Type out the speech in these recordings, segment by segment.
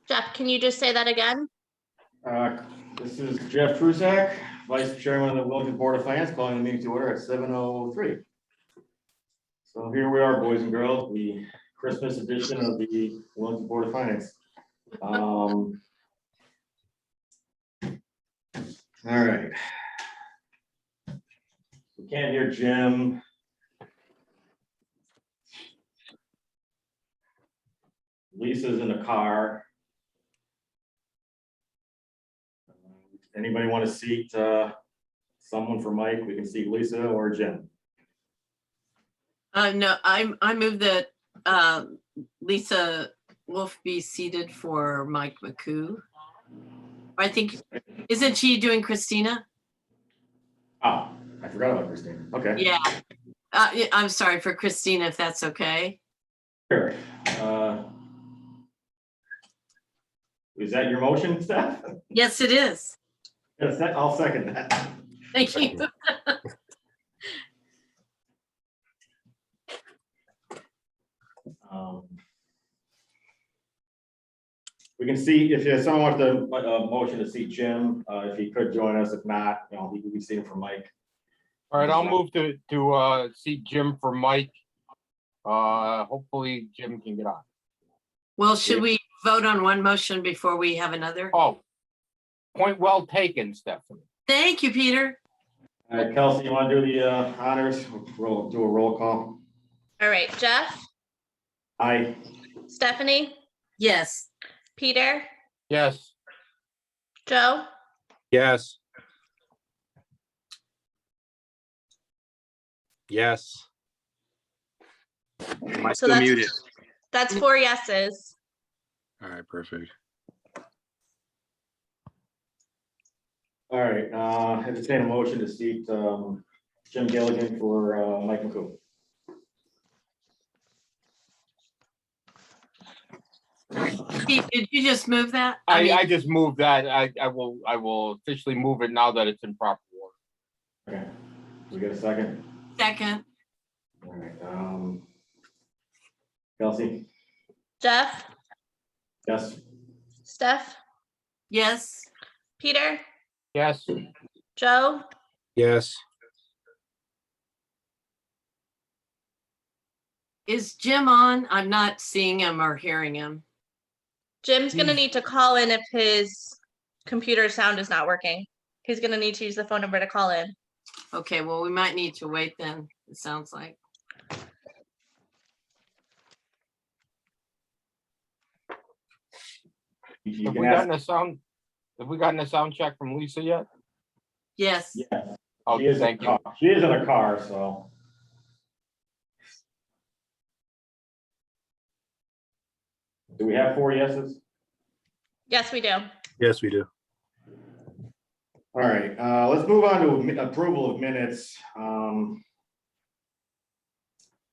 Jeff, can you just say that again? This is Jeff Prusak, Vice Chairman of the Wilton Board of Finance, calling the meeting to order at 7:03. So here we are, boys and girls, the Christmas edition of the Wilton Board of Finance. All right. We can't hear Jim. Lisa's in the car. Anybody want to seat someone for Mike? We can seat Lisa or Jim. No, I move that Lisa Wolf be seated for Mike McCoo. I think, isn't she doing Christina? Oh, I forgot about Christina. Okay. Yeah. I'm sorry for Christina, if that's okay. Sure. Is that your motion, Steph? Yes, it is. Yes, I'll second that. Thank you. We can see if someone wants to motion to seat Jim, if he could join us. If not, he could be seated for Mike. All right, I'll move to seat Jim for Mike. Hopefully Jim can get on. Well, should we vote on one motion before we have another? Oh, point well taken, Stephanie. Thank you, Peter. All right, Kelsey, you want to do the honors? We'll do a roll call. All right, Jeff, Aye. Stephanie, Yes. Peter, Yes. Joe, Yes. Yes. Am I So still that's- muted? that's 4 yeses. All right, perfect. All right, entertain a motion to seat Jim Gilligan for Mike McCoo. Pete, did you just move that? I just moved that. I will officially move it now that it's in proper order. Okay. We get a second? Second. All right. Kelsey? Jeff, Yes. Steph, Yes. Peter, Yes. Joe, Yes. Is Jim on? I'm not seeing him or hearing him. Jim's gonna need to call in if his computer sound is not working. He's gonna need to use the phone number to call in. Okay, well, we might need to wait then, it sounds like. You Have can we ask. gotten a sound check from Lisa yet? Yes. Yes. Oh, She is in thank a you. car. She is in a car, so. Do we have 4 yeses? Yes, we do. Yes, we do. All right, let's move on to approval of minutes.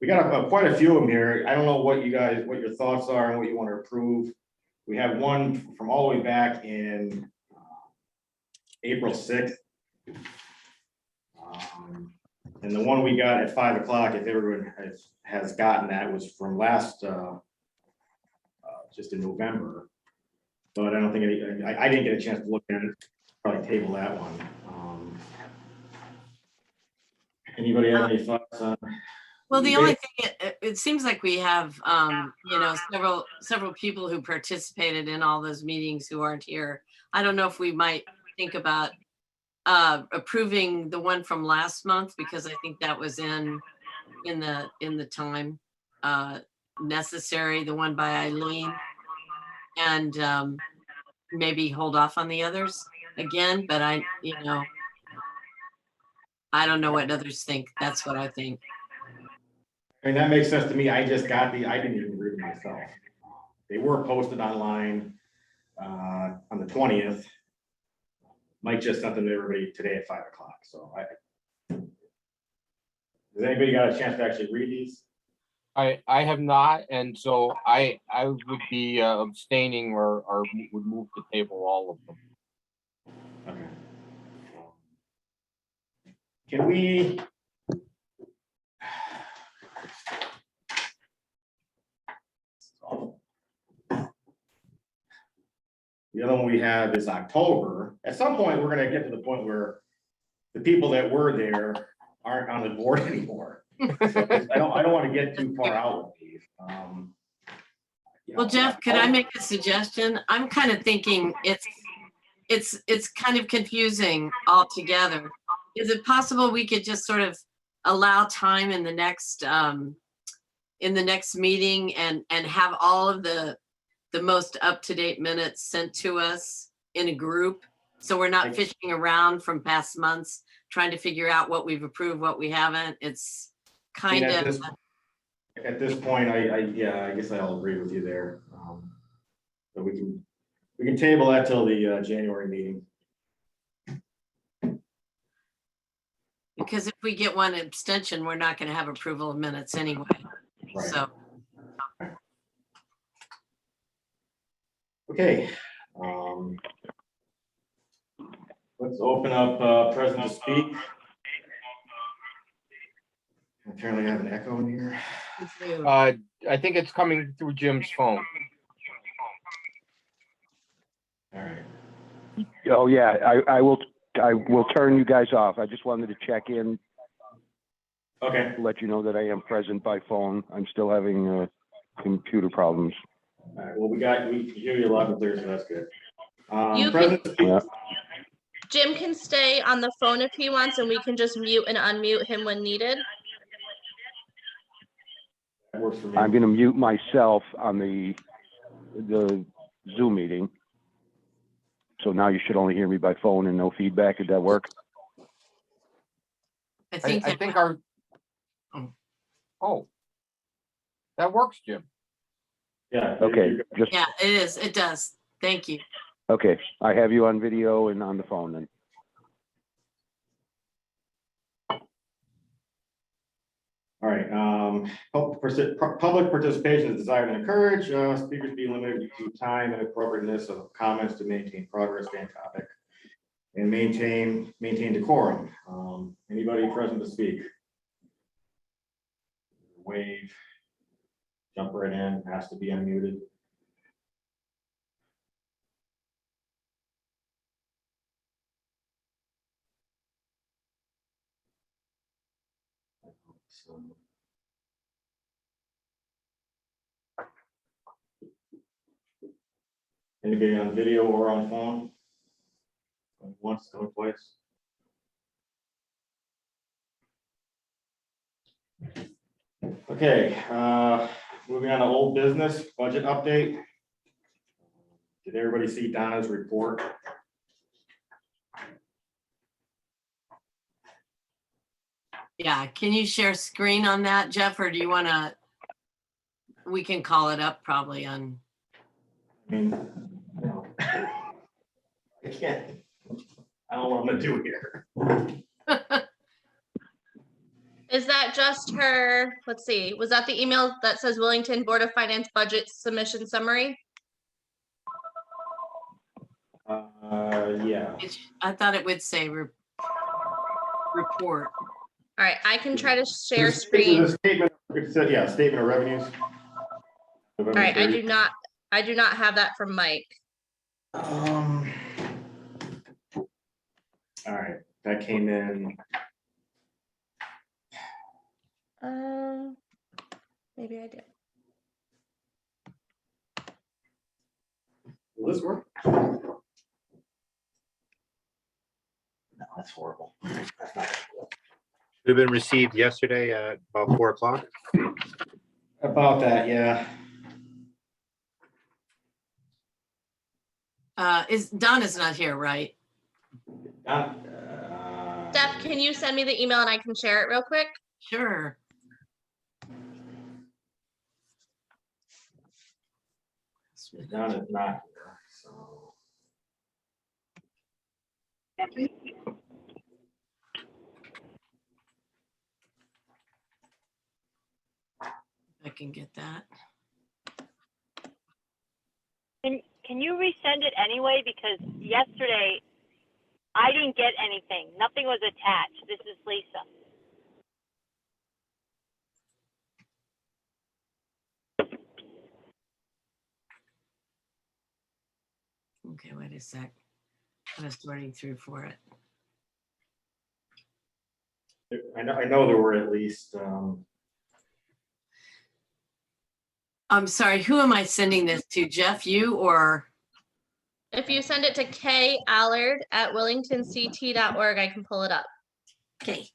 We got quite a few of them here. I don't know what your thoughts are and what you want to approve. We have one from all the way back in April 6th. And the one we got at 5 o'clock, if everyone has gotten that, was from last, just in November. But I don't think I didn't get a chance to look at it. Probably table that one. Anybody have any thoughts on? Well, the only thing, it seems like we have, several people who participated in all those meetings who aren't here. I don't know if we might think about approving the one from last month, because I think that was in the time necessary, the one by Eileen, and maybe hold off on the others again, but I don't know what others think. That's what I think. I mean, that makes sense to me. I just got I didn't even read them myself. They were posted online on the 20th. Mike just sent them to everybody today at 5 o'clock. So has anybody got a chance to actually read these? I have not, and so I would be abstaining or would move to table all of them. Okay. Can we? The other one we have is October. At some point, we're gonna get to the point where the people that were there aren't on the board anymore. So I don't want to get too far out with these. Well, Jeff, could I make a suggestion? I'm kind of thinking it's kind of confusing altogether. Is it possible we could just sort of allow time in the next meeting and have all of the most up-to-date minutes sent to us in a group? So we're not fishing around from past months, trying to figure out what we've approved, what we haven't. It's kind of. At this point, I guess I'll agree with you there. But we can table that till the January meeting. Because if we get one abstention, we're not going to have approval of minutes anyway. Right. So, Okay. Let's open up President to speak. Apparently I have an echo in here. I think it's coming through Jim's phone. All right. Oh, yeah, I will turn you guys off. I just wanted to check in, Okay. let you know that I am present by phone. I'm still having computer problems. All right. Well, we can hear you loud and clear, so that's good. You President to speak. Yeah. Jim can stay on the phone if he wants, and we can just mute and unmute him when needed. That works for me. I'm gonna mute myself on the Zoom meeting. So now you should only hear me by phone and no feedback. Did that work? I I think think our. Oh. That works, Jim. Yeah. Okay, just, yeah, it is. It does. Thank you. okay. I have you on video and on the phone then. All right, public participation is desired and encouraged. Speakers be limited to time and appropriateness of comments to maintain progress, stay on topic, and maintain decorum. Anybody present to speak? Wave, jump right in, has to be unmuted. So. Anybody on video or on phone? Going once, going twice. Okay, moving on to old business, budget update. Did everybody see Donna's report? Yeah. Can you share screen on that, Jeff, or do you want to? We can call it up probably on. I mean, no. I can't. I don't know what I'm gonna do here. Is that just her, let's see, was that the email that says Wellington Board of Finance budget submission summary? Yeah. I thought it would say report. All right, I can try to share This is screen. a statement, it said, yeah, statement of revenues. All right, I do not have that from Mike. All right, that came in. Maybe I did. Will this work? No, that's horrible. That's not cool. We've been received yesterday at about 4 o'clock. About that, yeah. Donna's not here, right? Steph, can you send me the email and I can share it real quick? Sure. Donna's not here, so. I can get that. Can you resend it anyway? Because yesterday I didn't get anything. Nothing was attached. This is Lisa. Okay, wait a sec. I was sorting through for it. I know there were at least, I'm sorry, who am I sending this to? Jeff, you or? If you send it to kallard@wellingtonct.org, I can pull it up. Okay.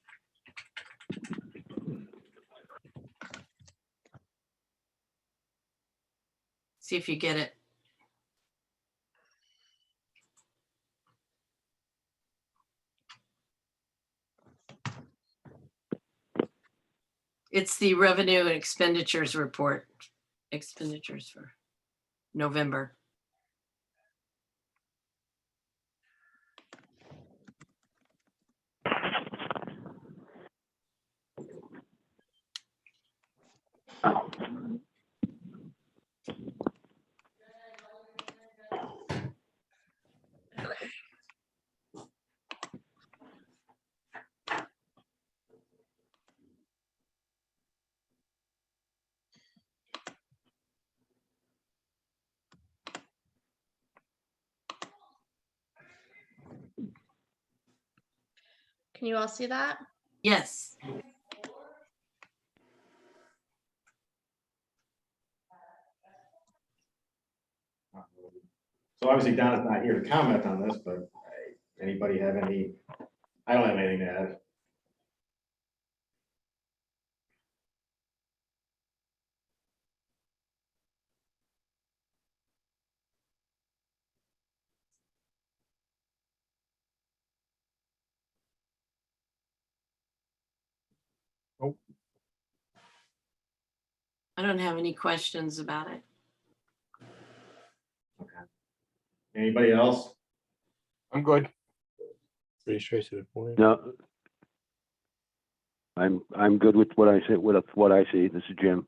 See if you get it. It's the revenue and expenditures report. Expenditures for November. Can you all see that? Yes. so obviously Donna's not here to comment on this, but anybody have any, I don't have anything to add. I don't have any questions about it. Anybody else? I'm good. Pretty straight to the point. No. I'm good with what I said, with what I see. This is Jim.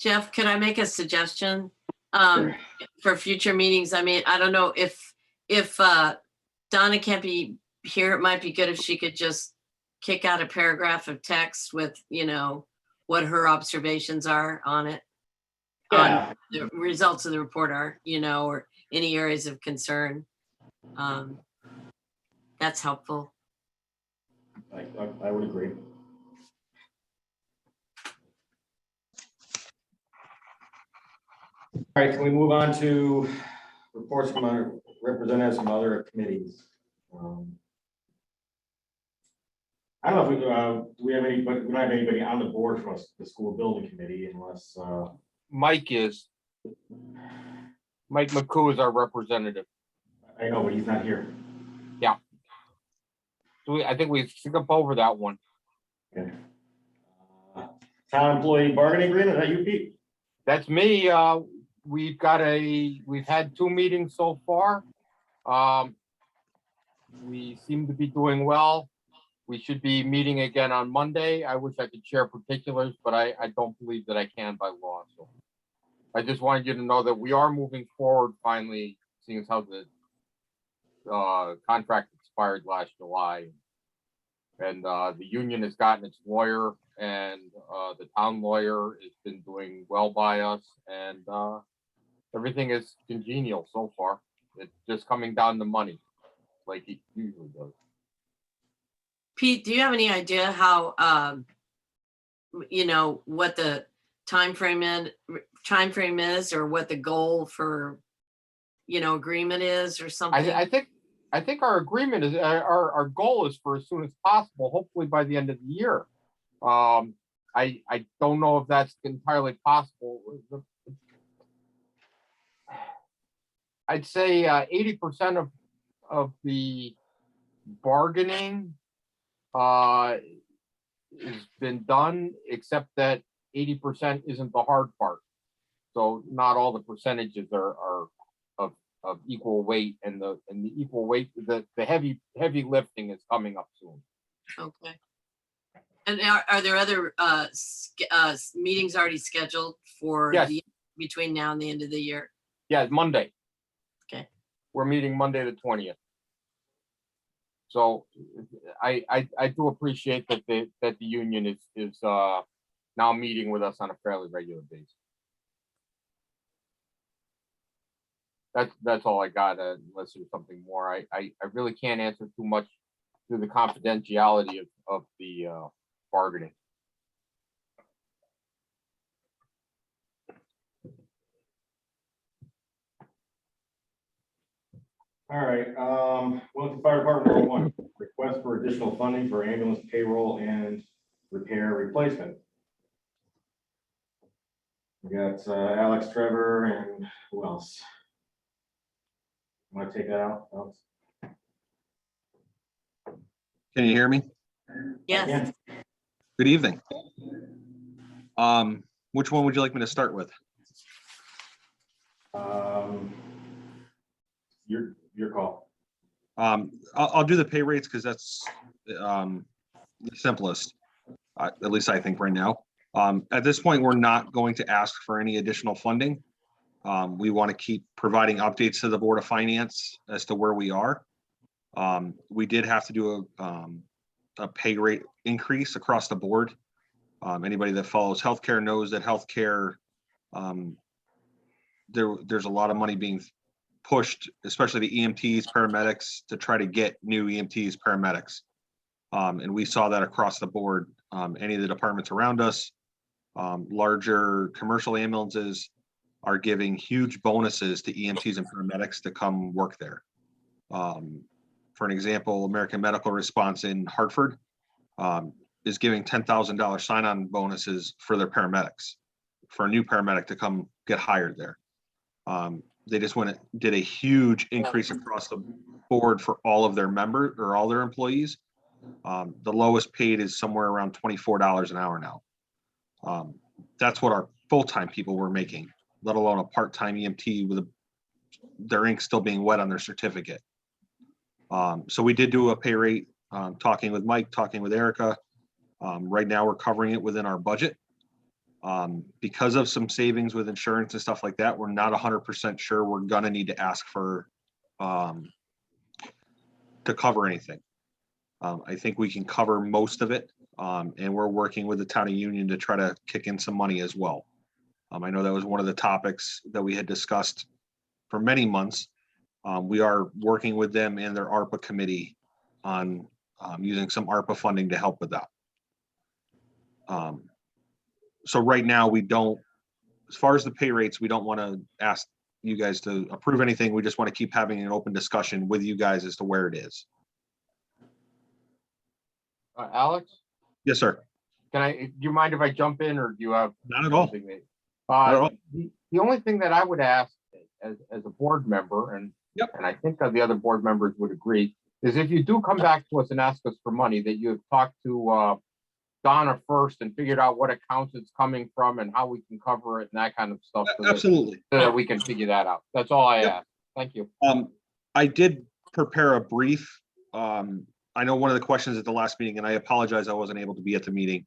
Jeff, could I make a suggestion for future meetings? I mean, I don't know if Donna can't be here, it might be good if she could just kick out a paragraph of text with, you know, what her observations are on it. Yeah. On the results of the report are, you know, or any areas of concern. That's helpful. I would agree. All right, can we move on to reports from our representatives from other committees? I don't know if do we have anybody, we don't have anybody on the board from the school building committee unless, Mike McCoo is our representative. I know, but he's not here. So I think we skip over that one. Okay. Town employee bargaining agreement, is that you, Pete? That's me. We've had 2 meetings so far. We seem to be doing well. We should be meeting again on Monday. I wish I could share particulars, but I don't believe that I can by law. So I just wanted you to know that we are moving forward finally, seeing as how the contract expired last July. And the union has gotten its lawyer, and the town lawyer has been doing well by us, and everything is congenial so far. It's just coming down to money, like it usually does. Pete, do you have any idea how, you know, what the time frame is, or what the goal for, you know, agreement is, or something? I think our agreement is our goal is for as soon as possible, hopefully by the end of the year. I don't know if that's entirely possible. I'd say 80% of the bargaining has been done, except that 80% isn't the hard part. So not all the percentages are of equal weight, and the equal weight, the heavy lifting is coming up soon. Okay. And are there other meetings already scheduled for Yes. between now and the end of the year? Yeah, Monday. Okay. We're meeting Monday the 20th. So I do appreciate that the union is now meeting with us on a fairly regular basis. That's all I got, unless there's something more. I really can't answer too much through the confidentiality of the bargaining. All right, Wellington Fire Department number 1, request for additional funding for ambulance payroll and repair replacement. We got Alex, Trevor, and who else? Want to take that out, Alex? Can you hear me? Yes. Yeah. Good evening. Which one would you like me to start with? Your call. I'll do the pay rates because that's the simplest, at least I think right now. At this point, we're not going to ask for any additional funding. We want to keep providing updates to the Board of Finance as to where we are. We did have to do a pay rate increase across the board. Anybody that follows healthcare knows that healthcare, there's a lot of money being pushed, especially the EMTs, paramedics, to try to get new EMTs, paramedics. And we saw that across the board. Any of the departments around us, larger commercial ambulances are giving huge bonuses to EMTs and paramedics to come work there. For an example, American Medical Response in Hartford is giving $10,000 sign-on bonuses for their paramedics, for a new paramedic to come get hired there. They just did a huge increase across the board for all of their members or all their employees. The lowest paid is somewhere around $24 an hour now. That's what our full-time people were making, let alone a part-time EMT with their ink still being wet on their certificate. So we did do a pay rate, talking with Mike, talking with Erica. Right now we're covering it within our budget. Because of some savings with insurance and stuff like that, we're not 100% sure we're gonna need to ask for to cover anything. I think we can cover most of it, and we're working with the town of Union to try to kick in some money as well. I know that was one of the topics that we had discussed for many months. We are working with them and their ARPA committee on using some ARPA funding to help with that. So right now we don't, as far as the pay rates, we don't want to ask you guys to approve anything. We just want to keep having an open discussion with you guys as to where it is. Alex, Yes, sir. do you mind if I jump in, or do you have? Not at all. something that- Not at all. The only thing that I would ask as a board member, and I think that the other board members would agree, is if you do come back to us and ask us for money, that you have talked to Donna first and figured out what accounts it's coming from and how we can cover it and that kind of stuff. Absolutely. So that we can figure that out. That's all I Yep. ask. Thank you. I did prepare a brief. I know one of the questions at the last meeting, and I apologize I wasn't able to be at the meeting,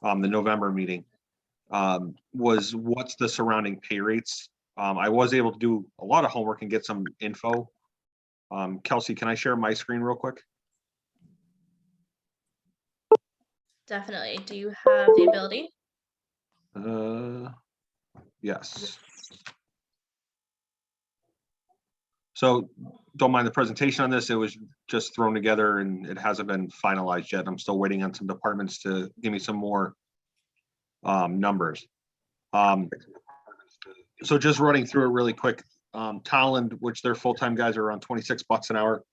the November meeting, was what's the surrounding pay rates. I was able to do a lot of homework and get some info. Kelsey, can I share my screen real quick? Definitely. Do you have the ability? Yes. So don't mind the presentation on this. It was just thrown together and it hasn't been finalized yet. I'm still waiting on some departments to give me some more numbers. So just running through it really quick. Tolland, which their full-time guys are around 26 bucks an hour.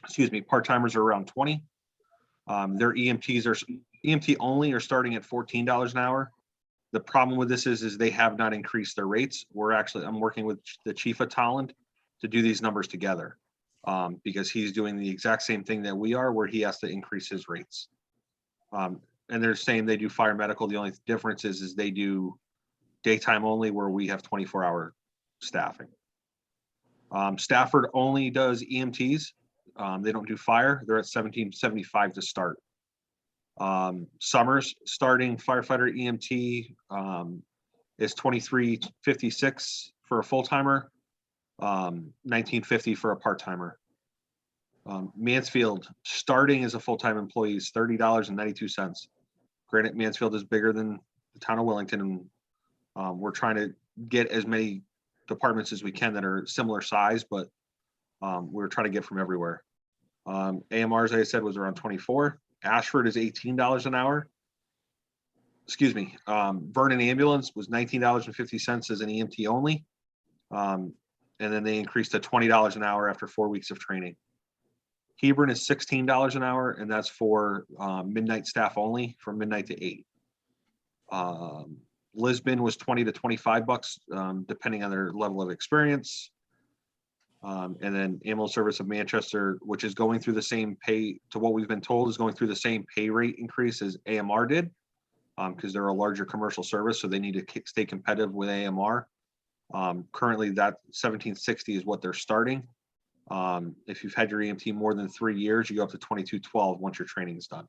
Excuse me, part-timers are around 20. Their EMT only are starting at $14 an hour. The problem with this is they have not increased their rates. I'm working with the chief of Tolland to do these numbers together, because he's doing the exact same thing that we are, where he has to increase his rates. And they're saying they do fire medical. The only difference is they do daytime only, where we have 24-hour staffing. Stafford only does EMTs. They don't do fire. They're at $17.75 to start. Summers starting firefighter EMT is $23.56 for a full-timer, $19.50 for a part-timer. Mansfield starting as a full-time employee is $30.92. Granted, Mansfield is bigger than the town of Wellington, and we're trying to get as many departments as we can that are similar size, but we're trying to get from everywhere. AMR, as I said, was around 24. Ashford is $18 an hour. Excuse me. Vernon Ambulance was $19.50 as an EMT only. And then they increased to $20 an hour after 4 weeks of training. Hebron is $16 an hour, and that's for midnight staff only from midnight to 8. Lisbon was 20 to 25 bucks, depending on their level of experience. And then Ambulance Service of Manchester, which is going through the same pay, to what we've been told, is going through the same pay rate increase as AMR did, because they're a larger commercial service, so they need to stay competitive with AMR. Currently, that 1760 is what they're starting. If you've had your EMT more than 3 years, you go up to 2212 once your training is done.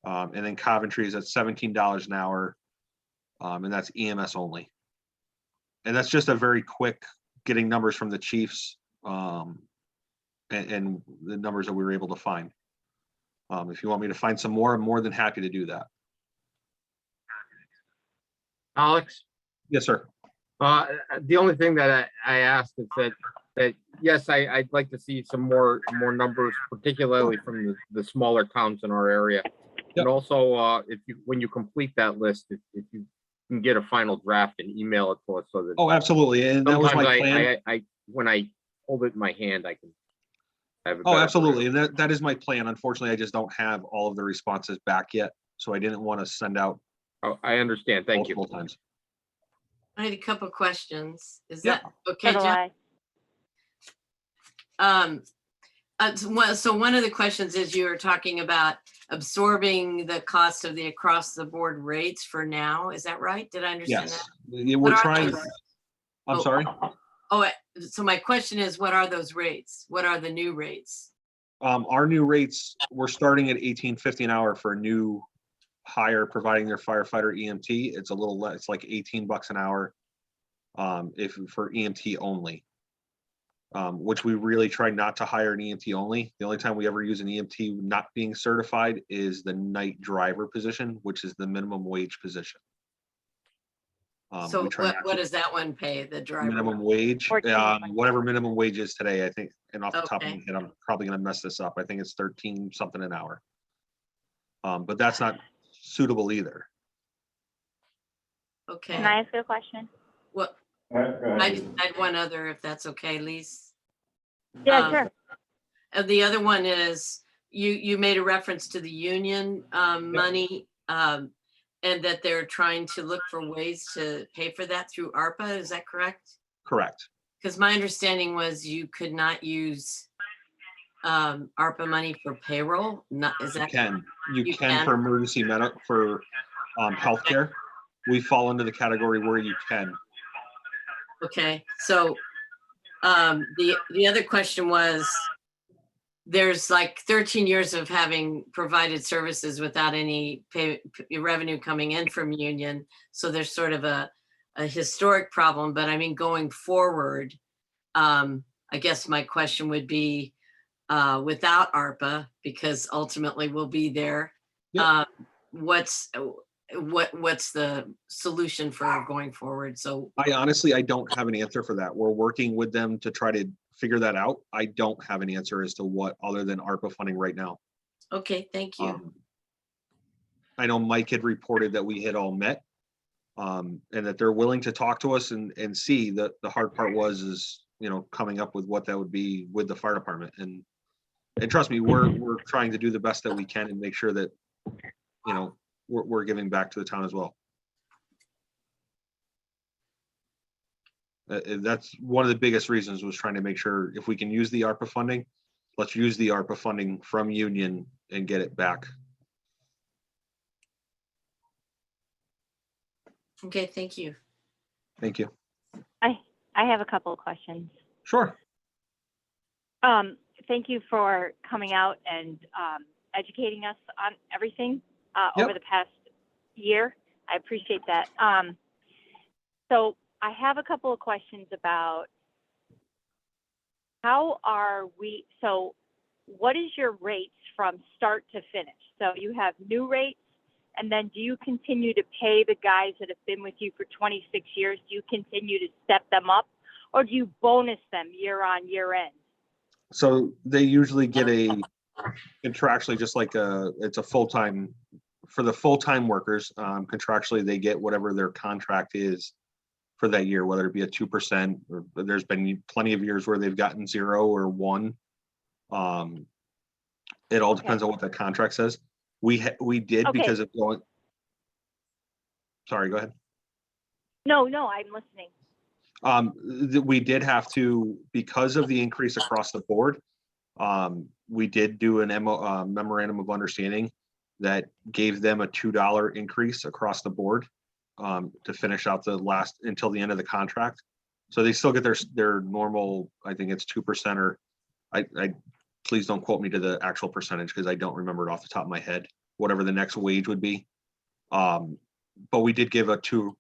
And then Coventry is at $17 an hour, and that's EMS only. And that's just a very quick getting numbers from the chiefs, and the numbers that we were able to find. If you want me to find some more, I'm more than happy to do that. Alex? Yes, sir. The only thing that I asked is that yes, I'd like to see some more numbers, particularly from the smaller towns in our area. And also, when you complete that list, if you can get a final draft and email it to us so that. Oh, absolutely. And that was my plan. When I hold it in my hand, I can have. Oh, absolutely. And that is my plan. Unfortunately, I just don't have all of the responses back yet. So I didn't want to send out. Oh, I understand. Thank you. Multiple times. I had a couple questions. Is Yeah. that okay, So do Jeff? I. So one of the questions is you were talking about absorbing the cost of the across the board rates for now. Is that right? Did I understand Yes. that? Yeah, What we're are trying. those? I'm Oh. sorry. Oh, so my question is, what are those rates? What are the new rates? Our new rates, we're starting at $18.50 an hour for a new hire providing their firefighter EMT. It's a little less, it's like 18 bucks an hour if for EMT only, which we really try not to hire an EMT only. The only time we ever use an EMT not being certified is the night driver position, which is the minimum wage position. So we try what does that one pay, the driver? minimum wage, 14. whatever minimum wage is today, I think, and off the top of Okay. my head, I'm probably gonna mess this up. I think it's 13 something an hour. But that's not suitable either. Okay. Can I ask you a question? Well, Go ahead. I just had one other, if that's okay, Lise. Yeah, Um, sure. And the other one is, you made a reference to the union money, and that they're trying to look for ways to pay for that through ARPA. Is that correct? Correct. Because my understanding was you could not use ARPA money for payroll. Not, is that? You You can can? for emergency medical, for healthcare. We fall into the category where you can. Okay, so the other question was, there's like 13 years of having provided services without any revenue coming in from union. So there's sort of a historic problem, but I mean, going forward, I guess my question would be, without ARPA, because ultimately we'll be there. Yep. What's the solution for going forward? So I don't have an answer for that. We're working with them to try to figure that out. I don't have an answer as to what other than ARPA funding right now. okay, thank you. I know Mike had reported that we had all met, and that they're willing to talk to us and see. The hard part is coming up with what that would be with the fire department. And trust me, we're trying to do the best that we can and make sure that we're giving back to the town as well. That's one of the biggest reasons, was trying to make sure if we can use the ARPA funding, let's use the ARPA funding from union and get it back. Okay, thank you. Thank you. I have a couple of questions. Sure. Thank you for coming out and educating us on everything Yep. over the past year. I appreciate that. So I have a couple of questions about what is your rates from start to finish? So you have new rates And then do you continue to pay the guys that have been with you for 26 years? Do you continue to step them up, or do you bonus them year on year end? So they usually get a contractually, just like it's a full-time, for the full-time workers, contractually, they get whatever their contract is for that year, whether it be a 2%, or there's been plenty of years where they've gotten 0 or 1. It all depends on what the contract says. We did, Okay. because of going. Sorry, go ahead. No, I'm listening. We did have to, because of the increase across the board, we did do an memorandum of understanding that gave them a $2 increase across the board, to finish out the last, until the end of the contract. So they still get their normal, I think it's 2%, or I please don't quote me to the actual percentage, because I don't remember it off the top of my head, whatever the next wage would be. But we did give a $2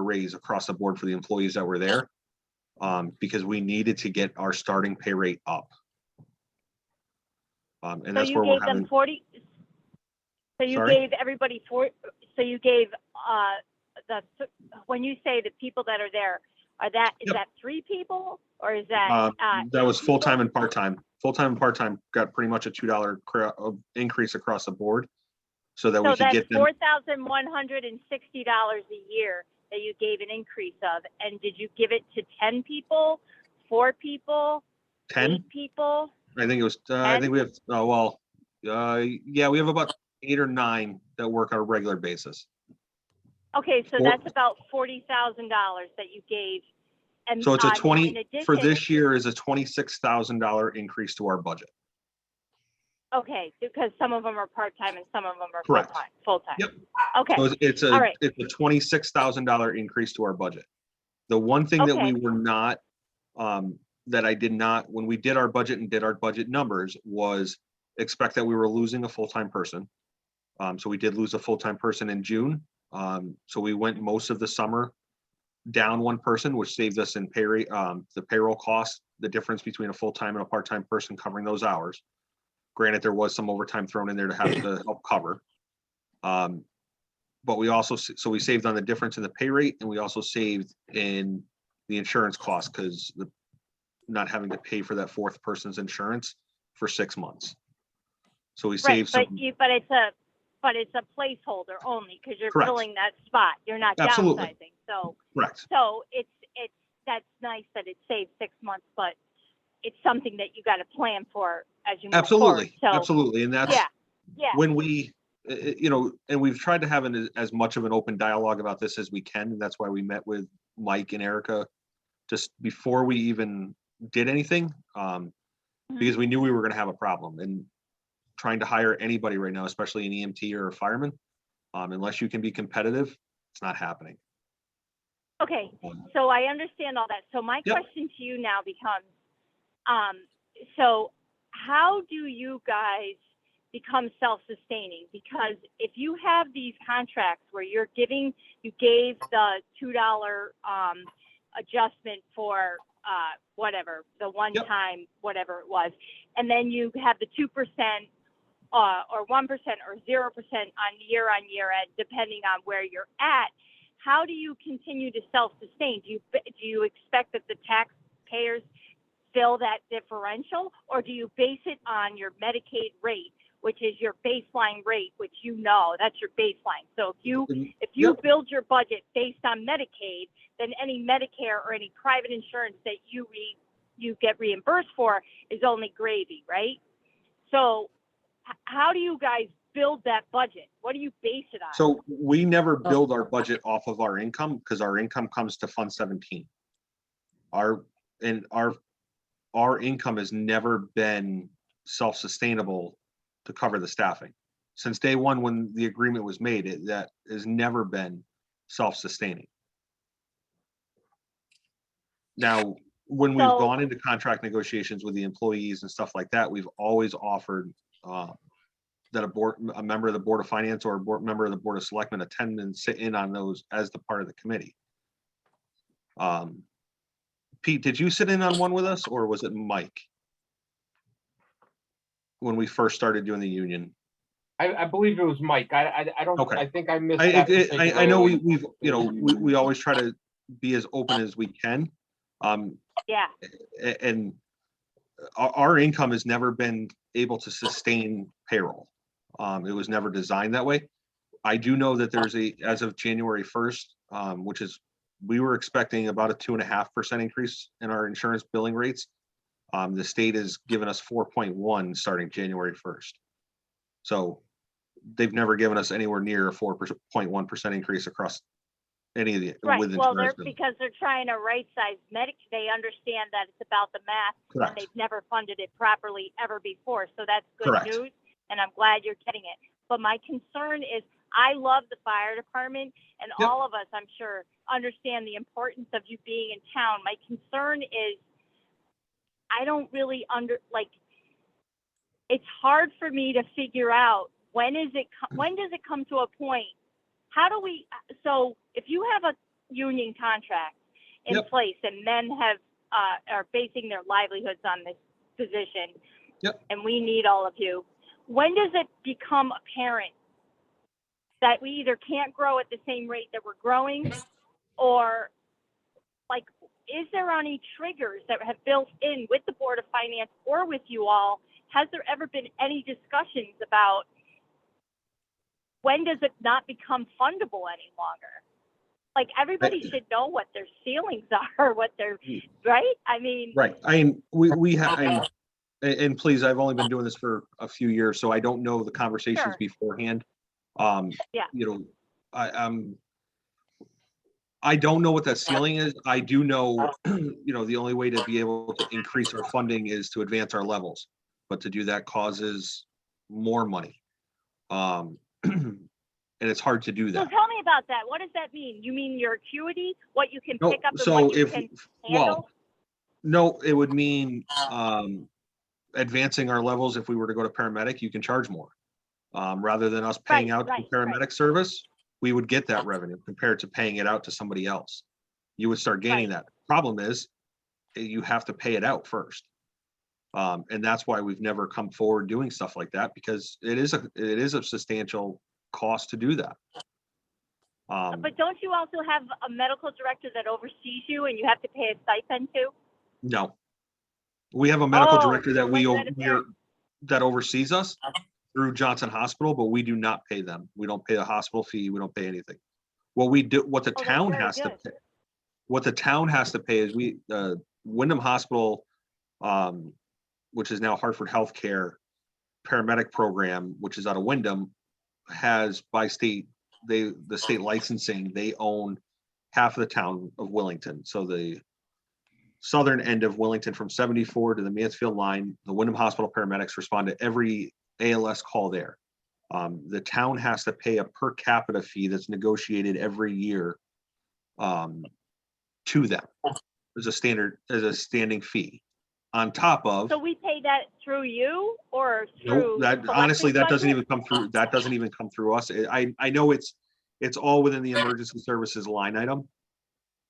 raise across the board for the employees that were there, because we needed to get our starting pay rate up. And So that's you where we're gave them having. 40. So you Sorry? gave everybody 4. So you gave when you say the people that are there, is Yep. that 3 people, or is that That was 8 full-time people? and part-time. Full-time and part-time got pretty much a $2 increase across the board, so that we So could that's get them. $4,160 a year that you gave an increase of. And did you give it to 10 people, 4 people, 10. 8 people? I think it was. I think we have. Oh well. Yeah, we have about 8 or 9 that work on a regular basis. Okay, so 4. that's about $40,000 that you gave. And So it's a in 20 for addition- this year is a $26,000 increase to our budget. Okay, because some of them are part-time and some of them are Correct. full-time. Yep. Okay, So it's all right. a $26,000 increase to our budget. The one thing that we Okay. were not, that I did not, when we did our budget and did our budget numbers, was expect that we were losing a full-time person. So we did lose a full-time person in June. So we went most of the summer down 1 person, which saved us in the payroll cost, the difference between a full-time and a part-time person covering those hours. Granted, there was some overtime thrown in there to have to help cover. But we also, so we saved on the difference in the pay rate, and we also saved in the insurance cost, because not having to pay for that 4th person's insurance for 6 months. So we Right, saved but some. but it's a placeholder only, because you're Correct. filling that spot. You're not Absolutely. downsizing. So Correct. that's nice that it saves 6 months, but it's something that you got to plan for as you move Absolutely. forward. So Absolutely. And that's yeah. when we, and we've tried to have as much of an open dialogue about this as we can. And that's why we met with Mike and Erica just before we even did anything, because we knew we were going to have a problem. And trying to hire anybody right now, especially an EMT or a fireman, unless you can be competitive, it's not happening. Okay, so I understand all that. So my Yep. question to you now becomes, so how do you guys become self-sustaining? Because if you have these contracts where you gave the $2 adjustment for whatever, the one time, whatever it was, and then you have the 2% or 1% or 0% on year end, depending on where you're at. How do you continue to self-sustain? Do you expect that the taxpayers fill that differential, or do you base it on your Medicaid rate, which is your baseline rate, which that's your baseline? So if you build your budget based on Medicaid, then any Medicare or any private insurance that you get reimbursed for is only gravy, right? So how do you guys build that budget? What do you base it on? So we never build our budget off of our income, because our income comes to Fund 17. Our income has never been self-sustainable to cover the staffing. Since day one, when the agreement was made, that has never been self-sustaining. Now, when we've gone into contract negotiations with the employees and stuff like that, we've always offered that a member of the Board of Finance or a member of the Board of Selectmen attend and sit in on those as the part of the committee. Pete, did you sit in on one with us, or was it Mike? When we first started doing the union? I believe it was Mike. I don't, Okay. I think I missed I, that. I know we've, you know, we always try to be as open as we can. Yeah, And our income has never been able to sustain payroll. It was never designed that way. I do know that there's as of January 1st, which is, we were expecting about a 2.5% increase in our insurance billing rates. The state has given us 4.1 starting January 1st. So they've never given us anywhere near a 4.1% increase across any of the, right. with Well, insurance billing. because they're trying to right-size medic. They understand that it's about the math, and Correct. they've never funded it properly ever before. So that's good Correct. news, and I'm glad you're getting it. But my concern is, I love the fire department, and Yep. all of us, I'm sure, understand the importance of you being in town. My concern is, I don't really it's hard for me to figure out when does it come to a point? How do we, so if you have a union contract in Yep. place and men are basing their livelihoods on this position, Yep. and we need all of you, when does it become apparent that we either can't grow at the same rate that we're growing, or like, is there any triggers that have built in with the Board of Finance or with you all? Has there ever been any discussions about when does it not become fundable any longer? Like, everybody should know what their ceilings are, what their, right? I mean, Right. I mean, we have, and please, I've only been doing this for a few years, so I don't know the conversations Sure. beforehand. Yeah. You know, I don't know what that ceiling is. I do know, you know, the only way to be able to increase our funding is to advance our levels, but to do that causes more money. And it's hard to do so that. tell me about that. What does that mean? You mean your acuity, what you can No, pick up and so what you if, can well, handle? no, it would mean, advancing our levels. If we were to go to paramedic, you can charge more. Rather than us paying Right, out to right, paramedic service, we would get that revenue compared to paying it out to somebody else. You would start gaining Right. that. Problem is, you have to pay it out first. And that's why we've never come forward doing stuff like that, because it is a substantial cost to do that. But don't you also have a medical director that oversees you and you have to pay a stipend too? No, we have a medical Oh, director that so let that that oversees us through Johnson Hospital, but we do not pay them. We don't pay the hospital fee. We don't pay anything. What we do, what the Oh, that's town very has to good. pay, what the town has to pay is Wyndham Hospital, which is now Hartford Healthcare paramedic program, which is out of Wyndham, has by state, the state licensing, they own half of the town of Willington. So the southern end of Willington from 74 to the Mansfield line, the Wyndham Hospital paramedics respond to every ALS call there. The town has to pay a per capita fee that's negotiated every year to them as a standing fee. On top of, So we pay that through you or no, through? that honestly, that doesn't even come through. That doesn't even come through us. I know it's all within the emergency services line item.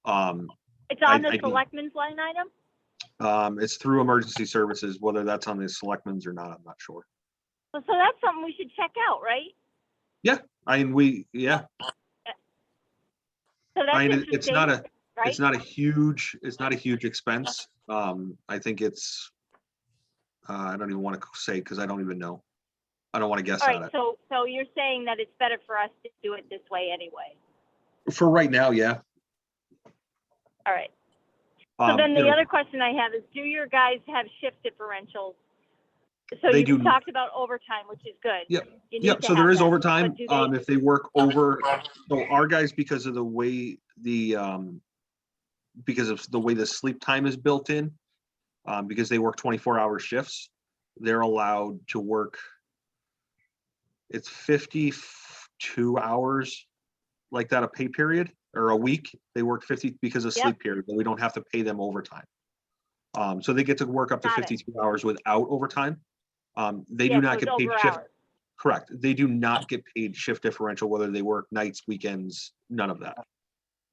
It's on the I do. selectmen's line item? It's through emergency services, whether that's on the selectmen's or not, I'm not sure. So that's something we should check out, right? I mean, yeah, So that's I mean, interesting, it's not right? a huge expense. I think it's, I don't even want to say, because I don't even know. I don't want to guess All on right, it. so you're saying that it's better for us to do it this way anyway. For right now, yeah. All right. So then You the know, other question I have is, do your guys have shift differentials? So They you do. talked about overtime, which is good. Yep. You need Yep, to so there have is that, overtime, but do they- if they work over, so our guys, because of the way the sleep time is built in, because they work 24-hour shifts, they're allowed to work, it's 52 hours like that, a pay period, or a week, they work 50 because of Yep. sleep period, but we don't have to pay them overtime. So they get to work up to Got it. 52 hours without overtime. They Yeah, do so not it's get paid over shift. hours. Correct. They do not get paid shift differential, whether they work nights, weekends, none of that.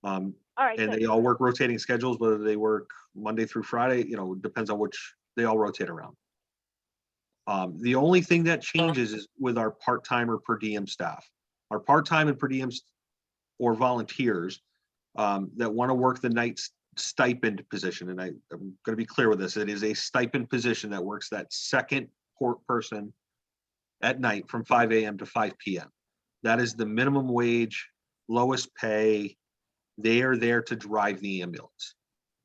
All right, And good. they all work rotating schedules, whether they work Monday through Friday, depends on which, they all rotate around. The only thing that changes is with our part-time or per diem staff. Our part-time and per diems or volunteers that want to work the night stipend position, and I'm going to be clear with this, it is a stipend position that works that second person at night from 5 a.m. to 5 p.m. That is the minimum wage, lowest pay. They are there to drive the ambulance,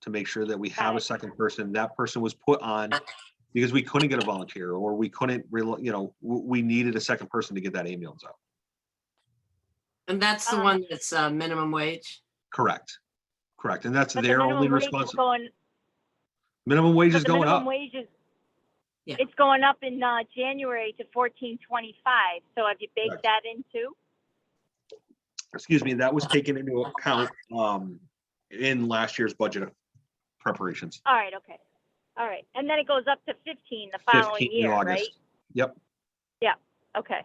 to make sure that we have a second person. That person was put on because we couldn't get a volunteer, or we couldn't, we needed a second person to get that ambulance out. And that's the one that's minimum wage? Correct. And that's But the their only minimum wage is responsibility. Minimum wage is the going minimum up. wage is, Yeah. it's going up in January to $14.25. So have you baked Correct. that into? Excuse me, that was taken into account in last year's budget preparations. All right, okay. All right. And then it goes up to 15 the following 15 in year, right? August. Yep. Okay.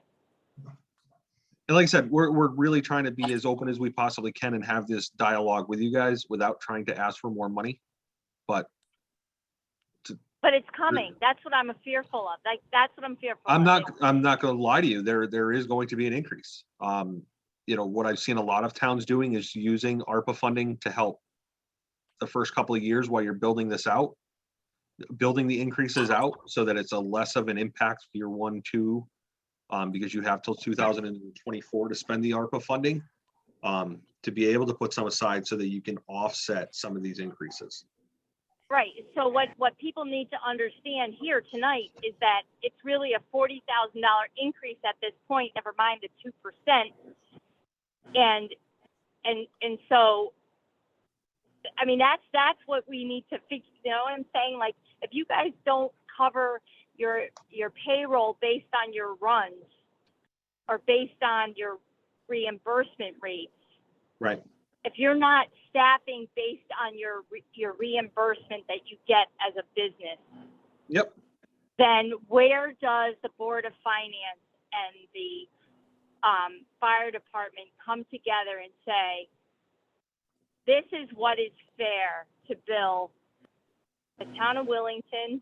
And like I said, we're really trying to be as open as we possibly can and have this dialogue with you guys without trying to ask for more money. But But it's coming. That's what I'm fearful of. Like, that's what I'm fearful I'm of. not going to lie to you. There is going to be an increase. What I've seen a lot of towns doing is using ARPA funding to help the first couple of years while you're building this out, building the increases out so that it's a less of an impact year 1, 2, because you have till 2024 to spend the ARPA funding, to be able to put some aside so that you can offset some of these increases. Right. So what people need to understand here tonight is that it's really a $40,000 increase at this point, never mind the 2%. And so, I mean, that's what we need to fix. You know what I'm saying? Like, if you guys don't cover your payroll based on your runs or based on your reimbursement rates, Right. if you're not staffing based on your reimbursement that you get as a business, Yep. then where does the Board of Finance and the fire department come together and say, this is what is fair to bill the town of Willington,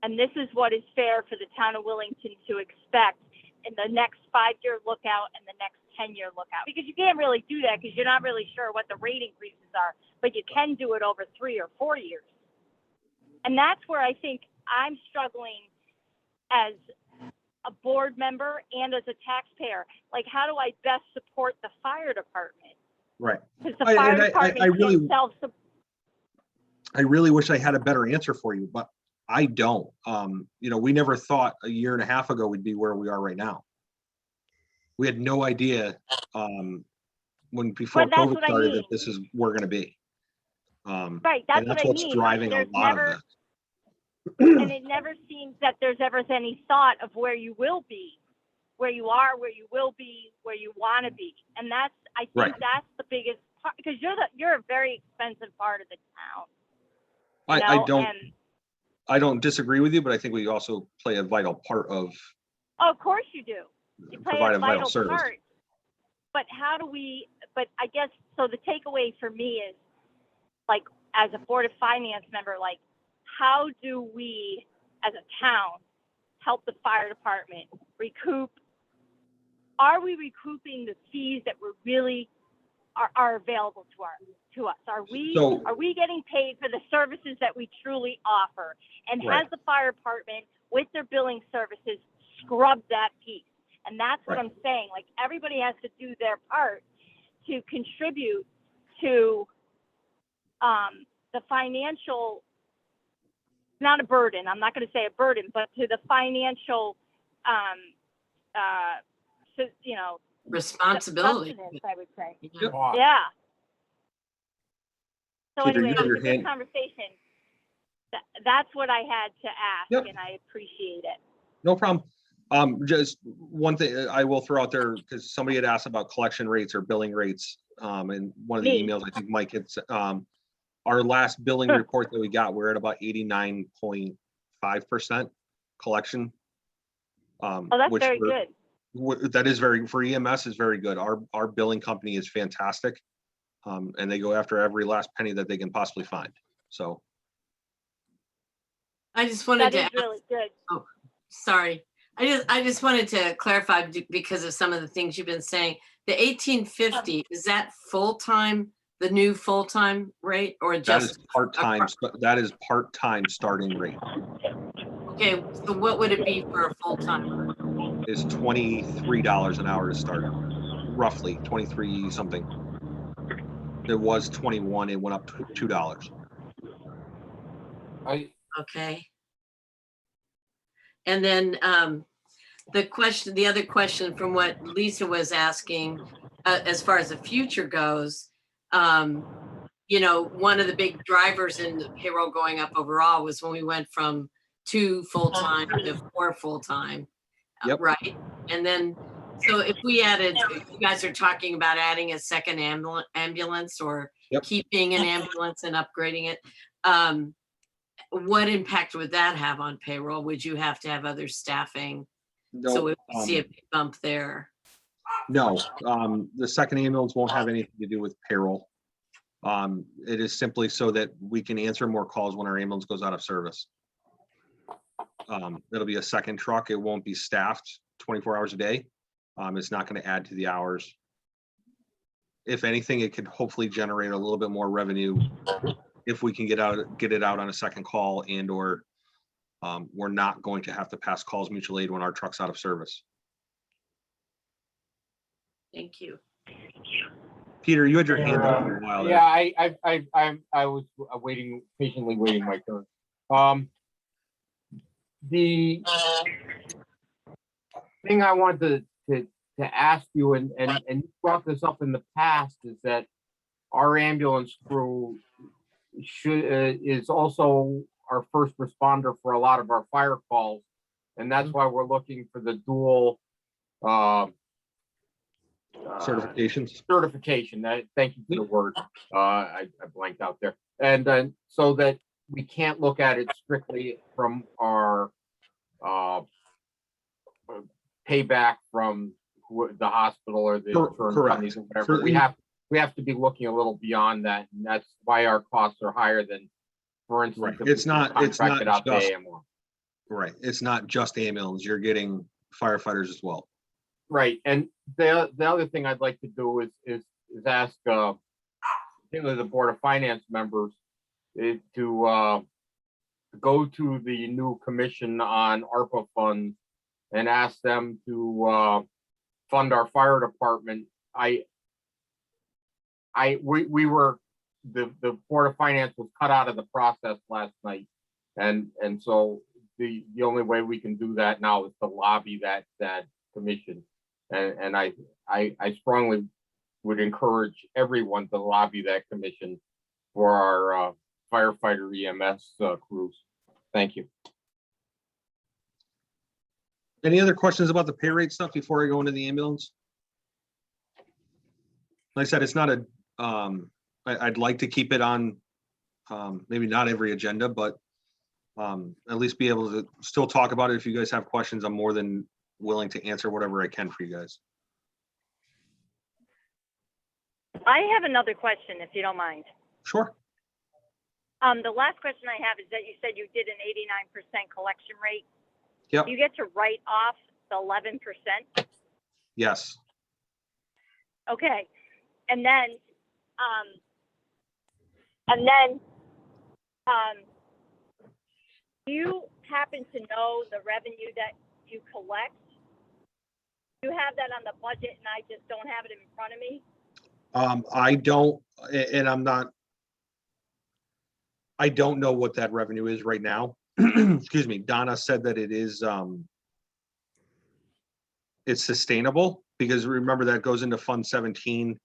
and this is what is fair for the town of Willington to expect in the next 5-year lookout and the next 10-year lookout? Because you can't really do that because you're not really sure what the rate increases are, but you can do it over 3 or 4 years. And that's where I think I'm struggling as a board member and as a taxpayer. Like, how do I best support the fire department? Right. Because the fire department can't self-support. I really wish I had a better answer for you, but I don't. We never thought a year and a half ago we'd be where we are right now. We had no idea before COVID started that this is where we're going to be. Right, that's what I what's mean. driving a lot of this. And it never seems that there's ever any thought of where you will be, where you are, where you will be, where you want to be. And I think that's the biggest part, because you're a very expensive part of the town. I don't disagree with you, but I think we also play a vital part of. Oh, of course you do. You play provide a vital service. part. But but I guess, so the takeaway for me is, like, as a Board of Finance member, like, how do we as a town help the fire department recoup? Are we recouping the fees that we're really are available to us? Are we getting paid for the services that we truly offer? And has the fire department, with their billing services, scrubbed that piece? And that's what I'm saying. Like, everybody has to do their part to contribute to the financial, not a burden, I'm not going to say a burden, but to the financial, responsibility, sustenance, I would say. Yep. Yeah. So Keep anyway, it was a good hand- conversation. That's what I had to ask, Yep. and I appreciate it. No problem. Just one thing I will throw out there, because somebody had asked about collection rates or billing rates. And one of the emails, I think Mike had, our last billing report that we got, we're at about 89.5% collection. Oh, that's very good. That is for EMS is very good. Our billing company is fantastic. And they go after every last penny that they can possibly find. So. I just wanted That to is ask, really good. sorry. I just wanted to clarify because of some of the things you've been saying. The 1850, is that full-time, the new full-time rate, or That is just? part-time, that is part-time starting rate. Okay, so what would it be for a full-timer? Is $23 an hour to start, roughly 23 something. It was 21, it went up to $2. Okay. And then the other question from what Lisa was asking, as far as the future goes, you know, one of the big drivers in the payroll going up overall was when we went from 2 full-time to 4 full-time. Yep. Right. And then, so if we added, if you guys are talking about adding a second ambulance or Yep. keeping an ambulance and upgrading it, what impact would that have on payroll? Would you have to have other staffing? So we see a big bump there. No, the second ambulance won't have anything to do with payroll. It is simply so that we can answer more calls when our ambulance goes out of service. It'll be a second truck. It won't be staffed 24 hours a day. It's not going to add to the hours. If anything, it could hopefully generate a little bit more revenue if we can get it out on a second call, and or we're not going to have to pass calls mutual aid when our truck's out of service. Thank you. Peter, you had your hand up for a while there. Yeah, I was patiently waiting my turn. The thing I wanted to ask you, and you brought this up in the past, is that our ambulance crew is also our first responder for a lot of our fire calls, and that's why we're looking for the dual Certifications. certification. Thank you for the word. I blanked out there. And so that we can't look at it strictly from our payback from the hospital or the insurance companies or whatever. We have to be looking a little beyond that, and that's why our costs are higher than, for instance, Right. if It's we not contracted out the just AMR. right. It's not just ambulance. You're getting firefighters as well. Right, and the other thing I'd like to do is ask particularly the Board of Finance members to go to the new commission on ARPA funds and ask them to fund our fire department. We were, the Board of Finance was cut out of the process last night, and so the only way we can do that now is to lobby that commission. And I strongly would encourage everyone to lobby that commission for our firefighter EMS crews. Thank you. Any other questions about the pay rate stuff before I go into the ambulance? Like I said, it's not a, I'd like to keep it on, maybe not every agenda, but at least be able to still talk about it. If you guys have questions, I'm more than willing to answer whatever I can for you guys. I have another question, if you don't mind. Sure. The last question I have is that you said you did an 89% collection rate. Yep. Do you get to write off the 11%? Yes. Okay. And then, do you happen to know the revenue that you collect? You have that on the budget and I just don't have it in front of me? I don't, and I don't know what that revenue is right now. Excuse me. Donna said that it is, it's sustainable, because remember that goes into Fund 17.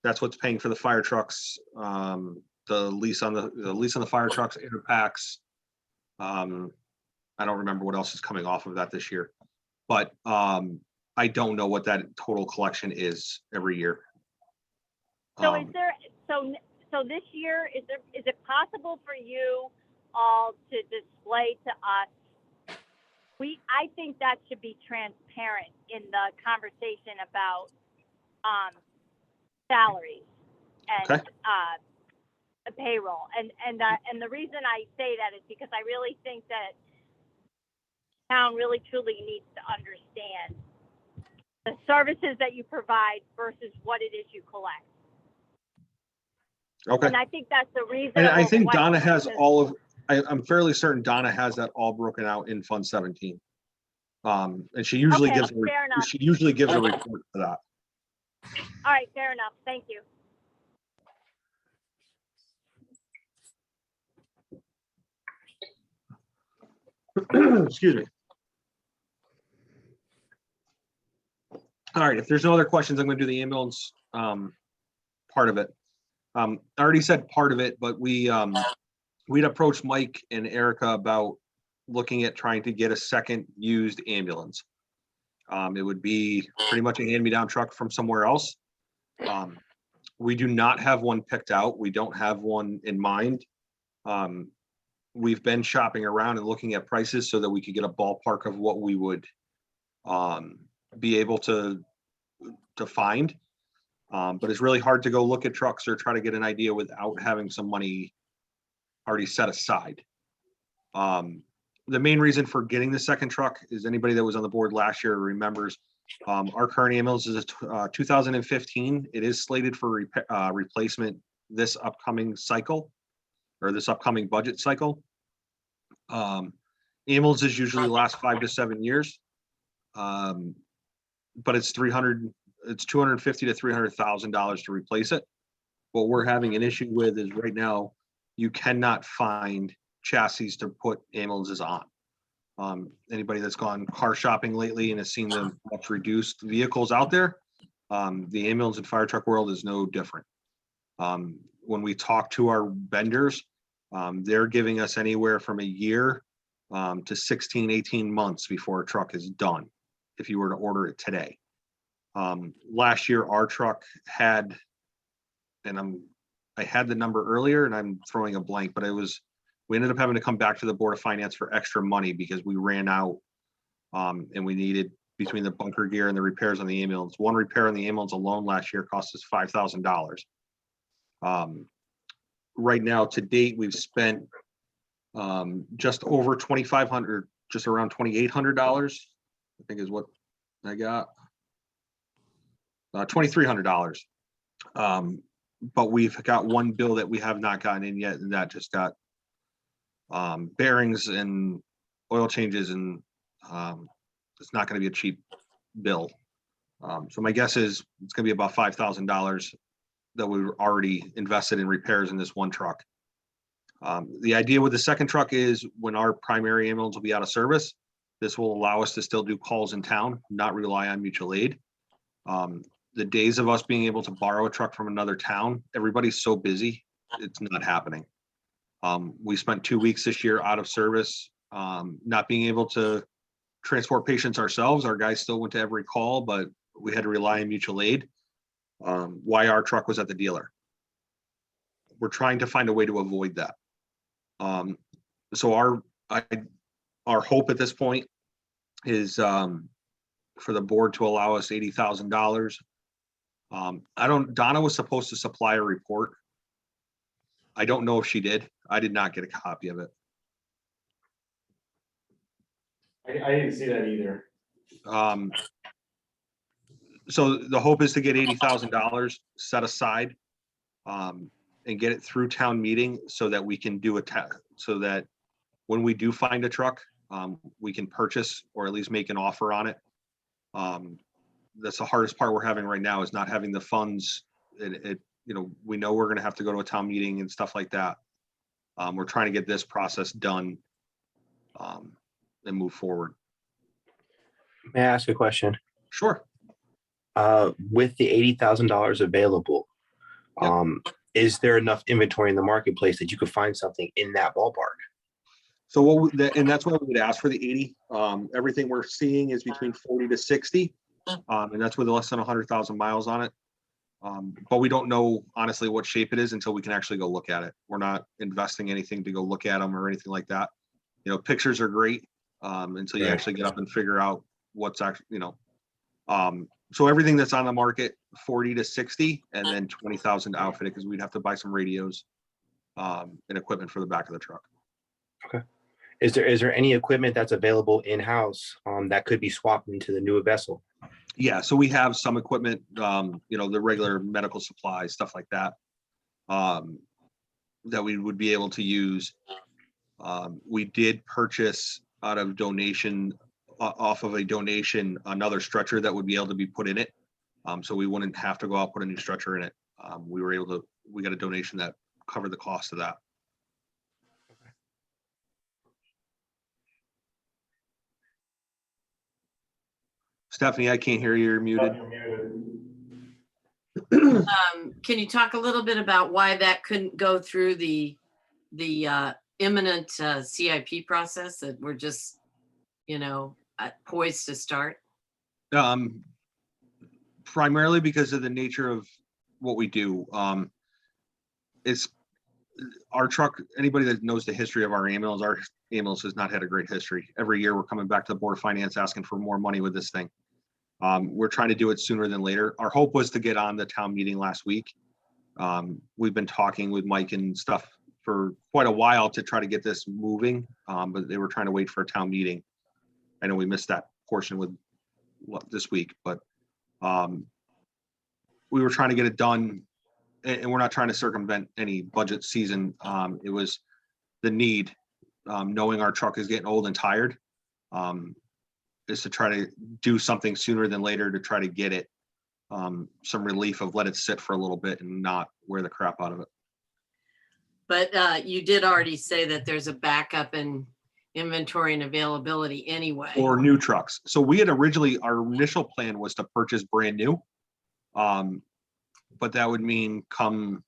That's what's paying for the fire trucks, the lease on the fire trucks, air packs. I don't remember what else is coming off of that this year, but I don't know what that total collection is every year. So is there, so this year, is it possible for you all to display to us? I think that should be transparent in the conversation about salaries and Okay. Payroll. And the reason I say that is because I really think that town really truly needs to understand the services that you provide versus what it is you collect. Okay. And I think that's the reason. And I think Donna has all of, I'm fairly certain Donna has that all broken out in Fund 17. And she usually Okay, gives, fair enough. she usually gives a report for that. All right, fair enough. Thank you. Excuse me. All right, if there's no other questions, I'm gonna do the ambulance part of it. I already said part of it, but we'd approached Mike and Erica about looking at trying to get a second used ambulance. It would be pretty much a hand-me-down truck from somewhere else. We do not have one picked out. We don't have one in mind. We've been shopping around and looking at prices so that we could get a ballpark of what we would be able to find. But it's really hard to go look at trucks or try to get an idea without having some money already set aside. The main reason for getting the second truck is anybody that was on the board last year remembers our current ambulance is a 2015. It is slated for replacement this upcoming cycle or this upcoming budget cycle. Ambulances usually last 5 to 7 years, but it's $250,000 to $300,000 to replace it. What we're having an issue with is right now you cannot find chassis to put ambulances on. Anybody that's gone car shopping lately and has seen the much reduced vehicles out there, the ambulance and fire truck world is no different. When we talk to our vendors, they're giving us anywhere from a year to 16, 18 months before a truck is done, if you were to order it today. Last year, our truck had, and I had the number earlier and I'm throwing a blank, but we ended up having to come back to the Board of Finance for extra money because we ran out and we needed, between the bunker gear and the repairs on the ambulance, one repair on the ambulance alone last year cost us $5,000. Right now, to date, we've spent just over $2,500, just around $2,800, I think is what I got. $2,300. But we've got one bill that we have not gotten in yet, and that just got bearings and oil changes, and it's not going to be a cheap bill. So my guess is it's going to be about $5,000 that we were already invested in repairs in this one truck. The idea with the second truck is when our primary ambulance will be out of service, this will allow us to still do calls in town, not rely on mutual aid. The days of us being able to borrow a truck from another town, everybody's so busy, it's not happening. We spent 2 weeks this year out of service, not being able to transport patients ourselves. Our guys still went to every call, but we had to rely on mutual aid. Why our truck was at the dealer. We're trying to find a way to avoid that. So our hope at this point is for the board to allow us $80,000. Donna was supposed to supply a report. I don't know if she did. I did not get a copy of it. I didn't see that either. So the hope is to get $80,000 set aside and get it through town meeting so that we can do so that when we do find a truck, we can purchase or at least make an offer on it. That's the hardest part we're having right now is not having the funds. We know we're going to have to go to a town meeting and stuff like that. We're trying to get this process done and move forward. May I ask a question? Sure. With the $80,000 available, Yep. Is there enough inventory in the marketplace that you could find something in that ballpark? So and that's why we would ask for the 80. Everything we're seeing is between 40 to 60. And that's with less than 100,000 miles on it. But we don't know honestly what shape it is until we can actually go look at it. We're not investing anything to go look at them or anything like that. Pictures are great until you Right. actually get up and figure out what's actually, so everything that's on the market, 40 to 60, and then 20,000 to outfit it because we'd have to buy some radios and equipment for the back of the truck. Is there any equipment that's available in-house that could be swapped into the newer vessel? Yeah, so we have some equipment, the regular medical supplies, stuff like that, that we would be able to use. We did purchase out of donation, off of a donation, another stretcher that would be able to be put in it. So we wouldn't have to go out, put a new stretcher in it. We got a donation that covered the cost of that. Stephanie, I can't hear you. You're muted. Can you talk a little bit about why that couldn't go through the imminent CIP process that we're just, poised to start? Primarily because of the nature of what we do. It's our truck, anybody that knows the history of our ambulance has not had a great history. Every year we're coming back to the Board of Finance asking for more money with this thing. We're trying to do it sooner than later. Our hope was to get on the town meeting last week. We've been talking with Mike and stuff for quite a while to try to get this moving, but they were trying to wait for a town meeting. I know we missed that portion with this week, but we were trying to get it done, and we're not trying to circumvent any budget season. It was the need, knowing our truck is getting old and tired, is to try to do something sooner than later to try to get it some relief of let it sit for a little bit and not wear the crap out of it. But you did already say that there's a backup in inventory and availability anyway. Or new trucks. So we had originally, our initial plan was to purchase brand new. But that would mean come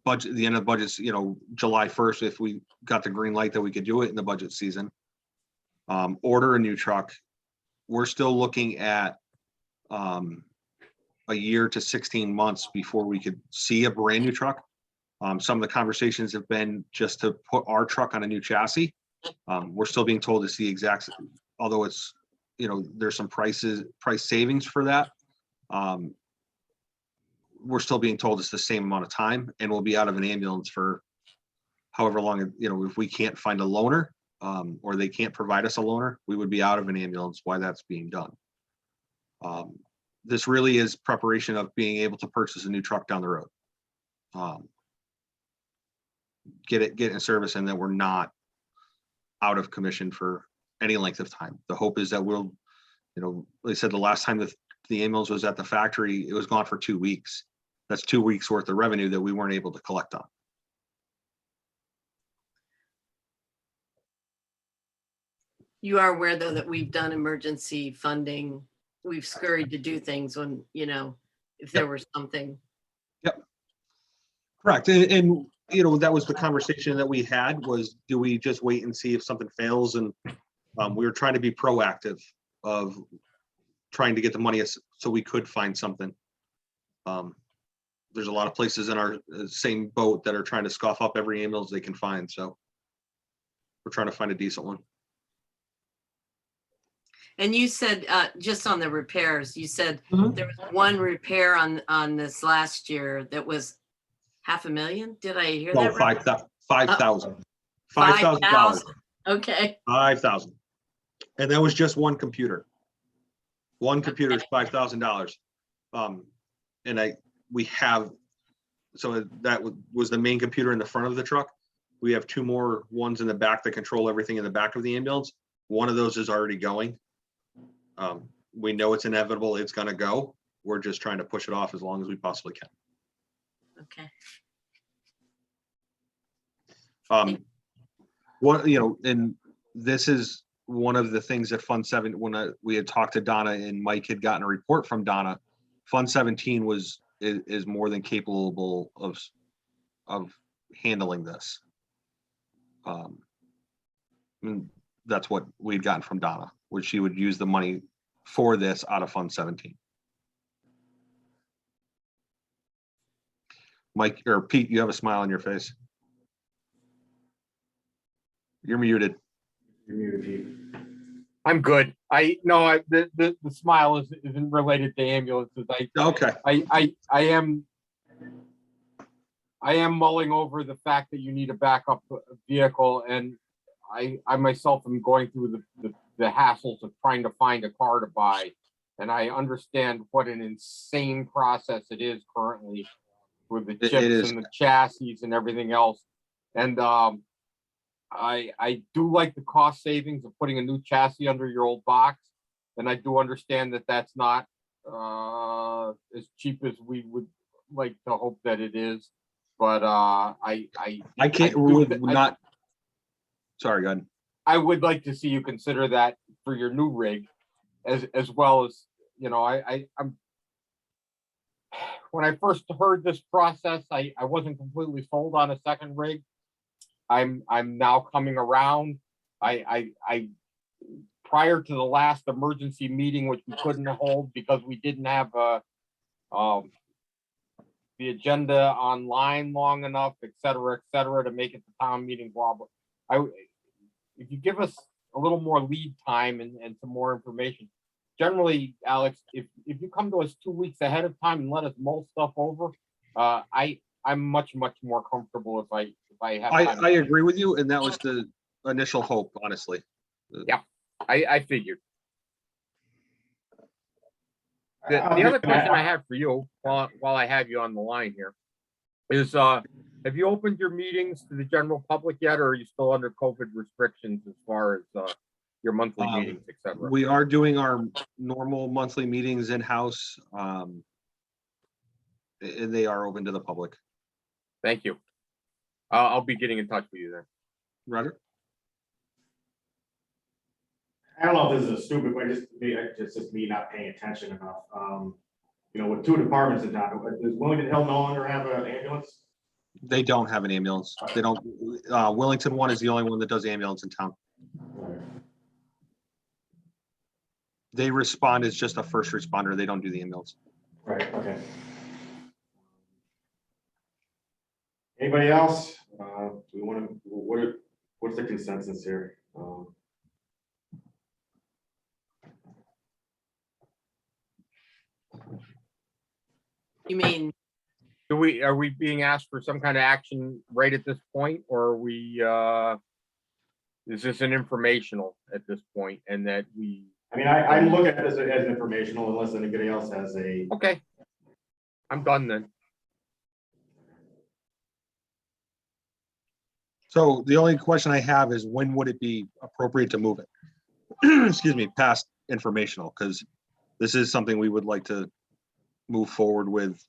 budget, the end of budgets, July 1st, if we got the green light that we could do it in the budget season. Order a new truck. We're still looking at a year to 16 months before we could see a brand new truck. Some of the conversations have been just to put our truck on a new chassis. We're still being told it's the exact, although it's, there's some price savings for that. We're still being told it's the same amount of time, and we'll be out of an ambulance for however long, if we can't find a loaner, or they can't provide us a loaner, we would be out of an ambulance while that's being done. This really is preparation of being able to purchase a new truck down the road. Get it in service, and then we're not out of commission for any length of time. The hope is that we'll, like I said, the last time the ambulance was at the factory, it was gone for 2 weeks. That's 2 weeks worth of revenue that we weren't able to collect on. You are aware, though, that we've done emergency funding. We've scurried to do things when, if there were something. Yep. Correct. And that was the conversation that we had, was, do we just wait and see if something fails? And we were trying to be proactive of trying to get the money so we could find something. There's a lot of places in our same boat that are trying to scoff up every ambulance they can find. So we're trying to find a decent one. And you said, just on the repairs, you said Mhm. there was one repair on this last year that was $500,000. Did I hear No, that right? $5,000. $5,000. Okay. 5,000. And that was just one computer. One computer is $5,000. And we have, so that was the main computer in the front of the truck. We have 2 more ones in the back that control everything in the back of the ambulance. One of those is already going. We know it's inevitable. It's going to go. We're just trying to push it off as long as we possibly can. Okay. And this is one of the things that Fund 7, when we had talked to Donna and Mike had gotten a report from Donna, Fund 17 is more than capable of handling this. And that's what we'd gotten from Donna, which she would use the money for this out of Fund 17. Mike or Pete, you have a smile on your face. You're muted. You're muted, Pete. I'm good. The smile isn't related to ambulances. Okay. I am mulling over the fact that you need a backup vehicle, and I myself am going through the hassles of trying to find a car to buy. And I understand what an insane process it is currently with the It chips is. and the chassis and everything else. And I do like the cost savings of putting a new chassis under your old box. And I do understand that that's not as cheap as we would like to hope that it is. But I can't, do we would th- not, sorry, go ahead. I would like to see you consider that for your new rig, as well as, you know, I'm when I first heard this process, I wasn't completely sold on a second rig. I'm now coming around. I prior to the last emergency meeting, which we couldn't hold because we didn't have the agenda online long enough, et cetera, to make it to town meeting, blah, blah. If you give us a little more lead time and some more information, generally, Alex, if you come to us 2 weeks ahead of time and let us mull stuff over, I'm much more comfortable if I have time. I agree with you, and that was the initial hope, honestly. Yeah, I figured. The other question I have for you, while I have you on the line here, is have you opened your meetings to the general public yet, or are you still under COVID restrictions as far as your monthly meetings, et cetera? We are doing our normal monthly meetings in-house. And they are open to the public. Thank you. I'll be getting in touch with you then. Roger. I don't know if this is a stupid way, just me not paying attention enough. You know, with 2 departments in town, does Wellington Hill no longer have an ambulance? They don't have an ambulance. They don't, Wellington one is the only one that does ambulance in town. They respond as just a first responder. They don't do the ambulance. Right, okay. Anybody else? Do we want to, what's the consensus here? You mean, Are we being asked for some kind of action right at this point, or are we is this an informational at this point, and that we? I mean, I look at this as informational unless anybody else has a. Okay, I'm done then. So the only question I have is when would it be appropriate to move it? Excuse me, past informational, because this is something we would like to move forward with.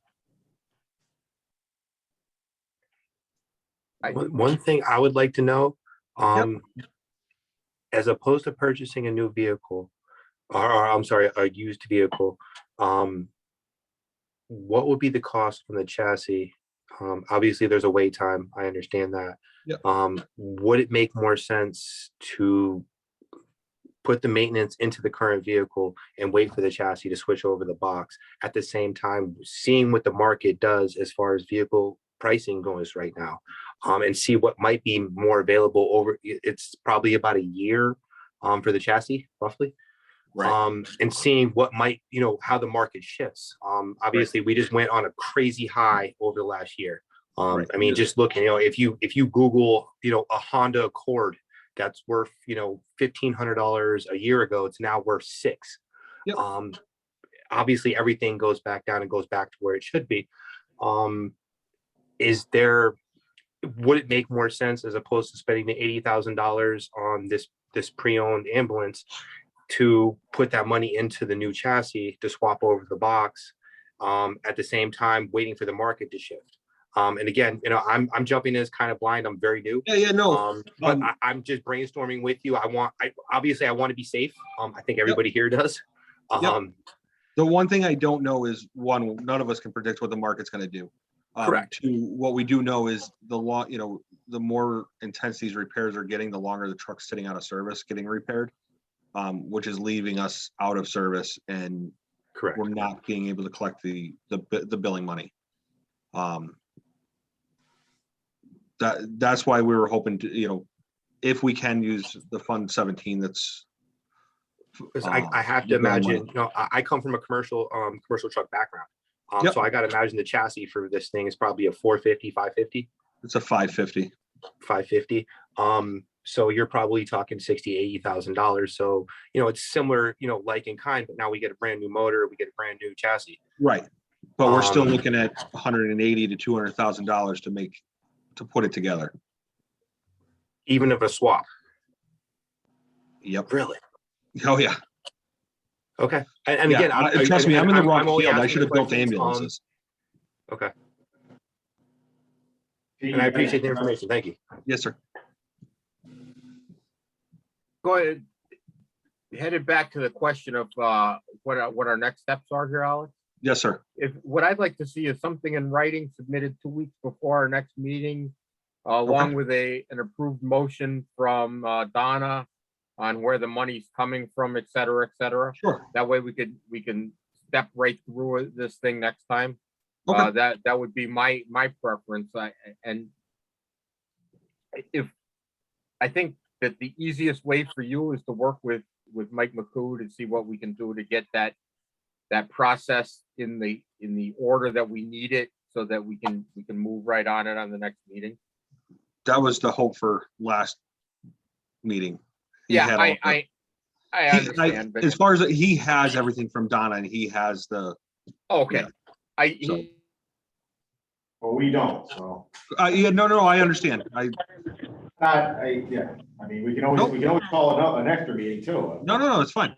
One thing I would like to know, as opposed to purchasing a new vehicle, or I'm sorry, a used vehicle, what would be the cost from the chassis? Obviously, there's a wait time. I understand that. Yep. Would it make more sense to put the maintenance into the current vehicle and wait for the chassis to switch over the box, at the same time seeing what the market does as far as vehicle pricing goes right now, and see what might be more available over, it's probably about a year for the chassis roughly. Right. And seeing what might, you know, how the market shifts. Obviously we just went on a crazy high over the last year. Right. I mean, just looking, you know, if you Google, you know, a Honda Accord that's worth, you know, $1,500 a year ago, it's now worth $6,000. Yep. Obviously everything goes back down and goes back to where it should be. Is there, would it make more sense, as opposed to spending the $80,000 on this pre-owned ambulance, to put that money into the new chassis to swap over the box, at the same time waiting for the market to shift? And again, you know, I'm jumping in as kind of blind. I'm very new. Yeah, no. But I'm just brainstorming with you. Obviously I want to be safe. I think everybody here does. The one thing I don't know is, one, none of us can predict what the market's going to do. Correct. Two, what we do know is the more intense these repairs are getting, the longer the truck's sitting out of service getting repaired, which is leaving us out of service, and Correct. we're not being able to collect the billing money. That's why we were hoping to, you know, if we can use the Fund 17, that's. Because I have to imagine, you know, I come from a commercial truck background. Yep. So I got to imagine the chassis for this thing is probably a 450, 550. It's a 550. 550. So you're probably talking $60,000, $80,000. So, it's similar, like in kind, but now we get a brand new motor, we get a brand new chassis. Right. But we're still Um, looking at $180,000 to $200,000 to put it together. Even if a swap. Yep. Really? Oh, yeah. Okay. And Yeah, again, trust me, I'm in the wrong only field. I asking should the have built questions, ambulances. Okay. And I appreciate the information. Thank you. Yes, sir. Go ahead. Headed back to the question of what our next steps are here, Alex. Yes, sir. What I'd like to see is something in writing submitted 2 weeks before our next meeting, along with an approved motion from Donna on where the money's coming from, et cetera, et cetera. Sure. That way we can step right through this thing next time. Okay. That would be my preference. And if I think that the easiest way for you is to work with Mike McCoo to see what we can do to get that process in the order that we need it, so that we can move right on it on the next meeting. That was the hope for last meeting. He Yeah, had all I understand, but as far as he has everything from Donna, and he has the. okay. So- Well, we don't, so. Yeah, no, I understand. Yeah, I mean, we can always call an extra meeting too. No, it's fine.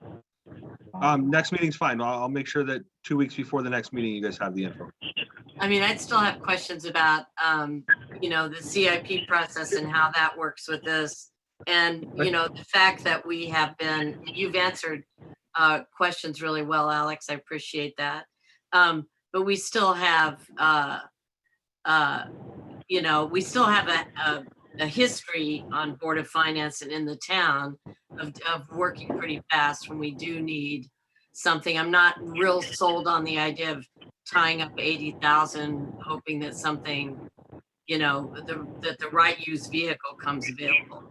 Next meeting's fine. I'll make sure that 2 weeks before the next meeting, you guys have the info. I mean, I'd still have questions about, the CIP process and how that works with this. And, the fact that you've answered questions really well, Alex. I appreciate that. But we still have, we still have a history on Board of Finance and in the town of working pretty fast when we do need something. I'm not real sold on the idea of tying up 80,000, hoping that something, that the right used vehicle comes available.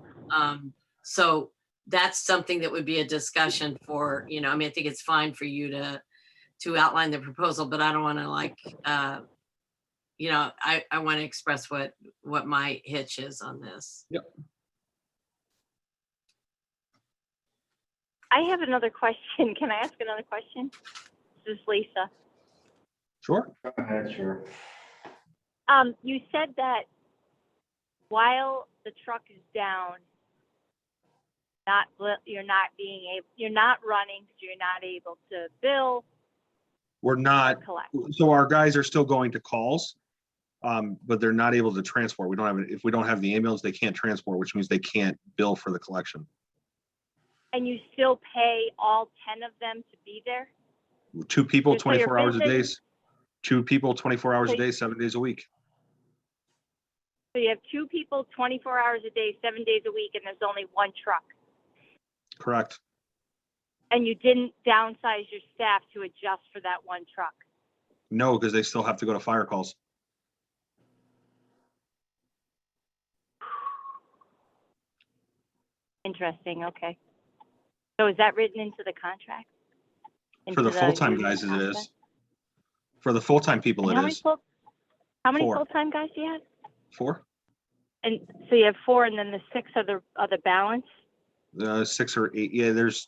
So that's something that would be a discussion for, I think it's fine for you to outline the proposal, but I don't want to I want to express what my hitch is on this. Yep. I have another question. Can I ask another question? This is Lisa. Sure. Go ahead, sure. You said that while the truck is down, you're not running because you're not able to bill We're or not. collect. So our guys are still going to calls, but they're not able to transport. If we don't have the ambulance, they can't transport, which means they can't bill for the collection. And you still pay all 10 of them to be there? 2 people, So your 24 hours a day. business- 2 people, 24 hours a So- day, 7 days a week. So you have 2 people, 24 hours a day, 7 days a week, and there's only 1 truck. Correct. And you didn't downsize your staff to adjust for that 1 truck. No, because they still have to go to fire calls. Interesting, okay. So is that written into the contract? For the Into full-time union guys, it contract? is. For the full-time people, And it is. How many 4. full-time guys do you have? 4, And so you have 4, and then the 6 are the balance? 6 or 8.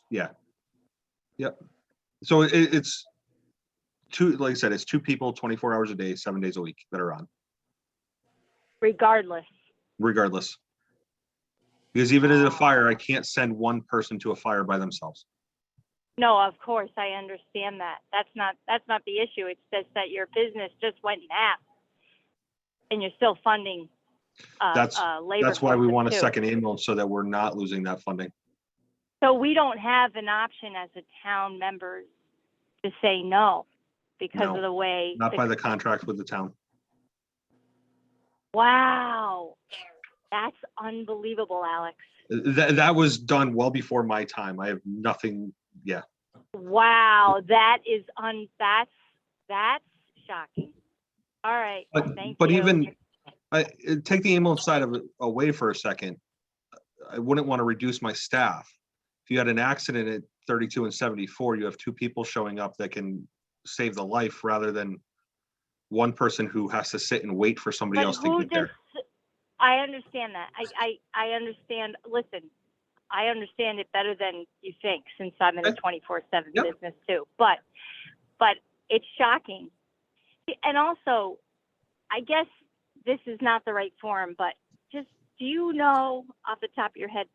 Yeah, Yep. So it's 2, like I said, it's 2 people, 24 hours a day, 7 days a week that are on, Regardless. regardless. Because even in a fire, I can't send 1 person to a fire by themselves. No, of course, I understand that. That's not the issue. It's just that your business just went in half, and you're still funding labor. That's why we costs want a too. second ambulance, so that we're not losing that funding. So we don't have an option as a town members to say no because No, of the way. Not by the contract with the town. Wow, that's unbelievable, Alex. That was done well before my time. I have nothing. Yeah. Wow, that's shocking. All right, thank But you. even take the ambulance side of it away for a second. I wouldn't want to reduce my staff. If you had an accident at 32 and 74, you have 2 people showing up that can save the life rather than 1 person who has to sit and wait for somebody But else to who get there. I understand that. I understand. Listen, I understand it better than you think, since I'm in the Okay. 24/7 Yep. business too. But it's shocking. And also, I guess this is not the right forum, but just, do you know off the top of your head,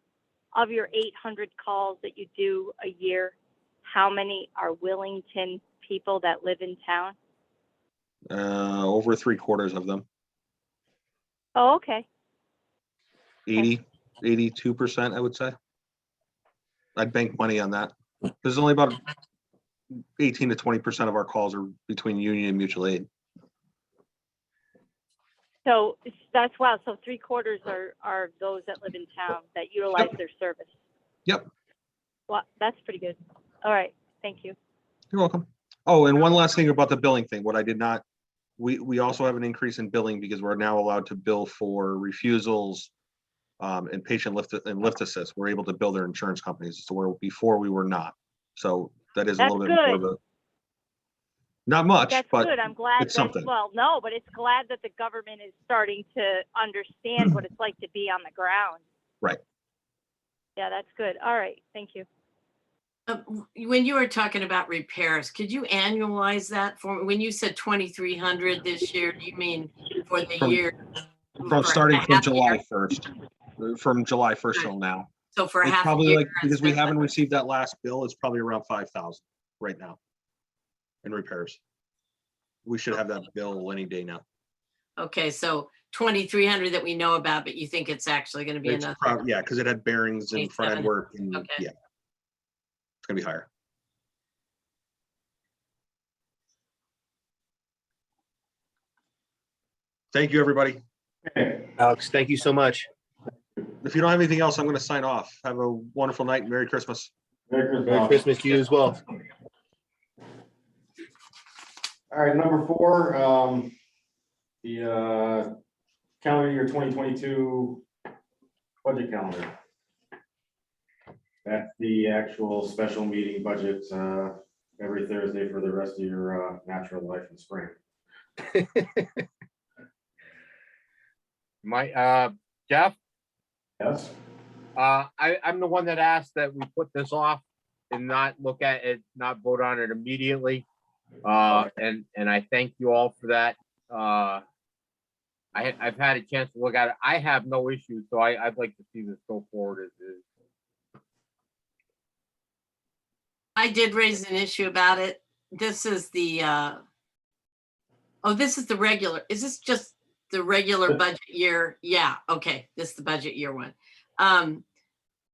of your 800 calls that you do a year, how many are Willington people that live in town? Over 3/4 of them, Oh, okay. 82%, I would say. I'd bank money on that. There's only about 18 to 20% of our calls are between union and mutual aid. So that's wow. So 3/4 are those that live in town that utilize their service. Yep. Well, that's pretty good. All right. Thank you. You're welcome. Oh, and one last thing about the billing thing, what I did not, we also have an increase in billing because we're now allowed to bill for refusals and patient lift assist. We're able to bill their insurance companies, so where before we were not. So that is a That's little bit more of good. a, not much, That's but good. I'm glad it's that, something. well, no, but it's glad that the government is starting to understand what it's like to be on the ground. Right. Yeah, that's good. All right. Thank you. When you were talking about repairs, could you annualize that for, when you said 2,300 this year, do you mean for the From- year? From for starting a from half year? July 1st, from July 1st till now. So for It's half a probably year. like, because we it's been haven't like- received that last bill, it's probably around 5,000 right now in repairs. We should have that bill any day now. Okay, so 2,300 that we know about, but you think it's actually gonna be It's another? yeah, because it had bearings and front end 27. work and Okay. yeah. It's gonna be higher. Thank you, everybody. Okay. Alex, thank you so much. If you don't have anything else, I'm gonna sign off. Have a wonderful night and Merry Christmas. Merry Christmas to you as well. All right, number 4, the calendar year 2022 budget calendar. That's the actual special meeting budget every Thursday for the rest of your natural life in spring. Jeff, Yes? I'm the one that asked that we put this off and not look at it, not vote on it immediately. And I thank you all for that. I've had a chance to look at it. I have no issues, so I'd like to see this go forward as is. I did raise an issue about it. This is the, this is the regular, is this just the regular budget year? Yeah, okay, this is the budget year one.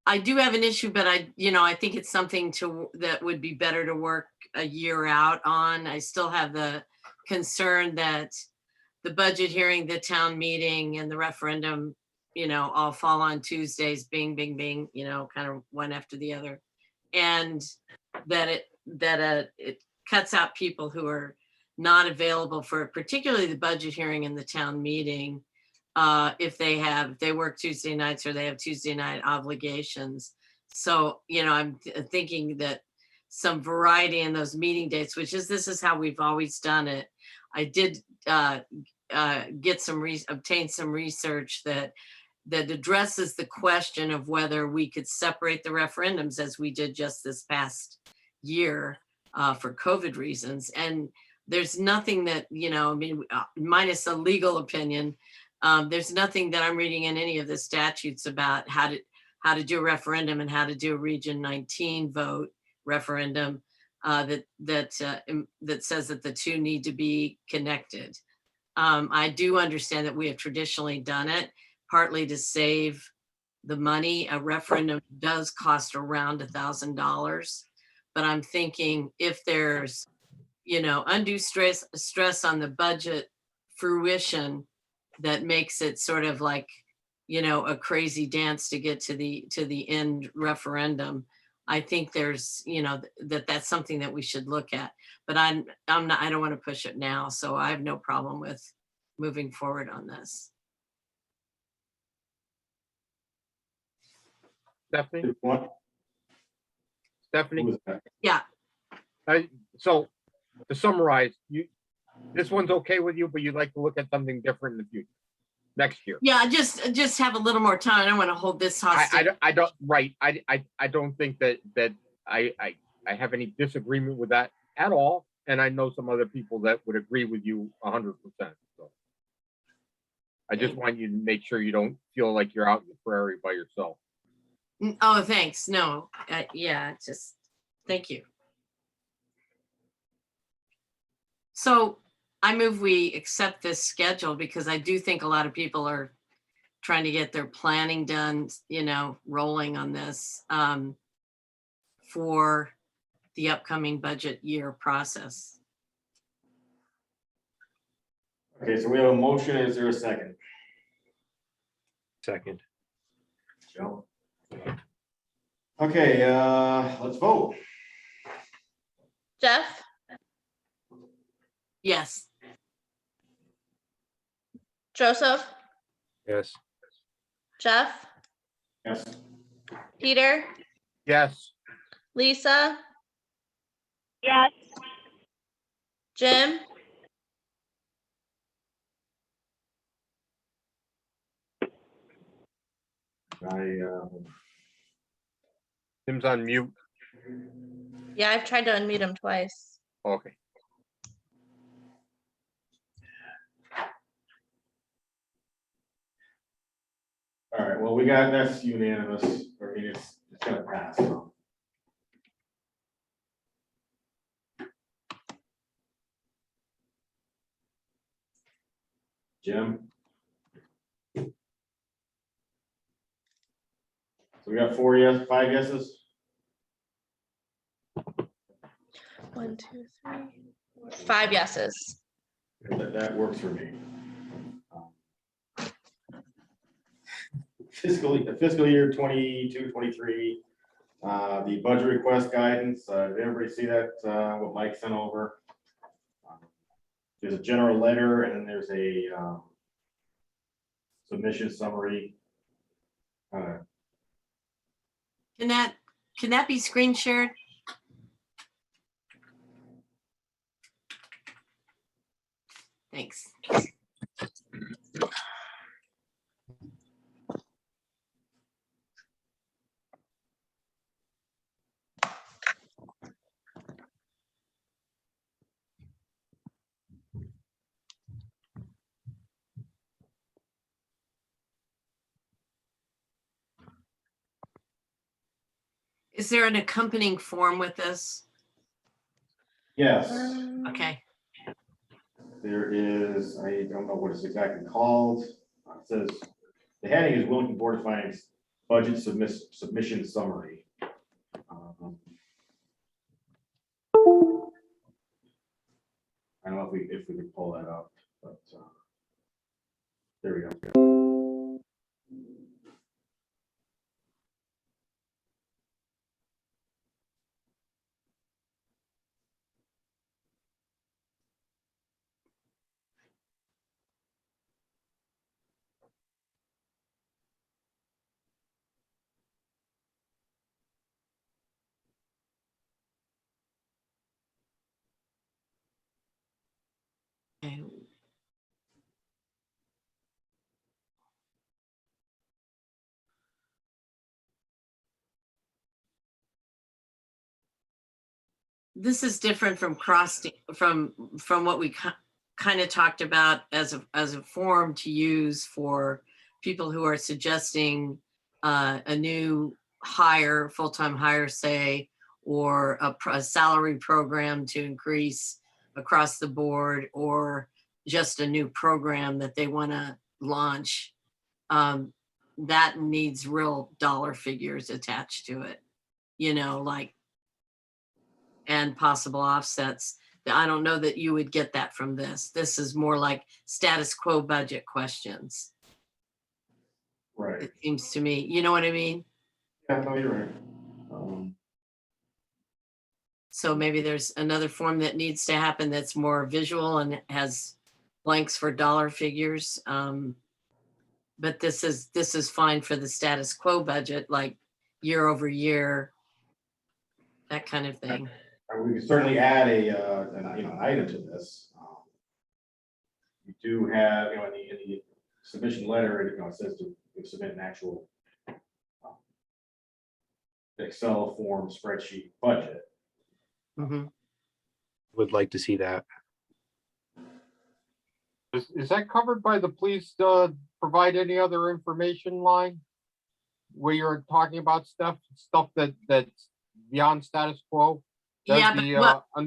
I do have an issue, but I think it's something that would be better to work a year out on. I still have the concern that the budget hearing, the town meeting and the referendum, all fall on Tuesdays, bing, bing, bing, kind of one after the other. And that it cuts out people who are not available for particularly the budget hearing and the town meeting. If they work Tuesday nights or they have Tuesday night obligations. So, I'm thinking that some variety in those meeting dates, this is how we've always done it. I did obtain some research that addresses the question of whether we could separate the referendums as we did just this past year for COVID reasons. And there's nothing that, minus a legal opinion, there's nothing that I'm reading in any of the statutes about how to do a referendum and how to do a Region 19 vote referendum that says that the two need to be connected. I do understand that we have traditionally done it partly to save the money. A referendum does cost around $1,000, but I'm thinking if there's undue stress on the budget fruition that makes it sort of like, a crazy dance to get to the end referendum. I think there's, that's something that we should look at, but I don't want to push it now. So I have no problem with moving forward on this. Stephanie? What? Stephanie? Who was that? Yeah. So to summarize, this one's okay with you, but you'd like to look at something different in the future. next year. Yeah, just have a little more time. I don't want to hold this hostage. I don't, right, I don't think that I have any disagreement with that at all. And I know some other people that would agree with you 100%. So I just want you to make sure you don't feel like you're out in the prairie by yourself. Oh, thanks. No, yeah, just thank you. So I move we accept this schedule because I do think a lot of people are trying to get their planning done, rolling on this for the upcoming budget year process. Okay, so we have a motion. Is there a second? Second. Joe? Okay, let's vote. Jeff, Yes. Joseph, Yes. Jeff, Yes. Peter, Yes, Lisa, Yes, Jim, Tim's on mute. yeah, I've tried to unmute him twice. Okay. All right, well, that's unanimous. I mean, it's gonna pass. So. Jim? So we got 5 yeses? 1, 2, 3, 4, 5 yeses. That works for me. Fiscal year 22-23, the budget request guidance, did everybody see that, what Mike sent over? There's a general letter and then there's a submission summary. Can that be screen shared? Thanks. Is there an accompanying form with this? Yes, Okay. there is, I don't know what it's exactly called. It says, the heading is Wilmington Board of Finance Budget Submission Summary. I don't know if we could pull that up, but there we go. Okay. This is different from from what we kind of talked about as a form to use for people who are suggesting a new hire, full-time hire, say, or a salary program to increase across the board, or just a new program that they want to launch. That needs real dollar figures attached to it, like, and possible offsets. I don't know that you would get that from this. This is more like status quo budget questions, Right. it seems to me. You know what I mean? Yeah, no, you're right. So maybe there's another form that needs to happen that's more visual and has blanks for dollar figures. But this is fine for the status quo budget, like year over year, that kind of thing. We could certainly add an item to this. We do have, in the submission letter, it says to submit an actual Excel form spreadsheet budget. Mhm. Would like to see that. Is that covered by the please provide any other information line? Where you're talking about stuff that's beyond status quo? That'd Yeah, but be, what- I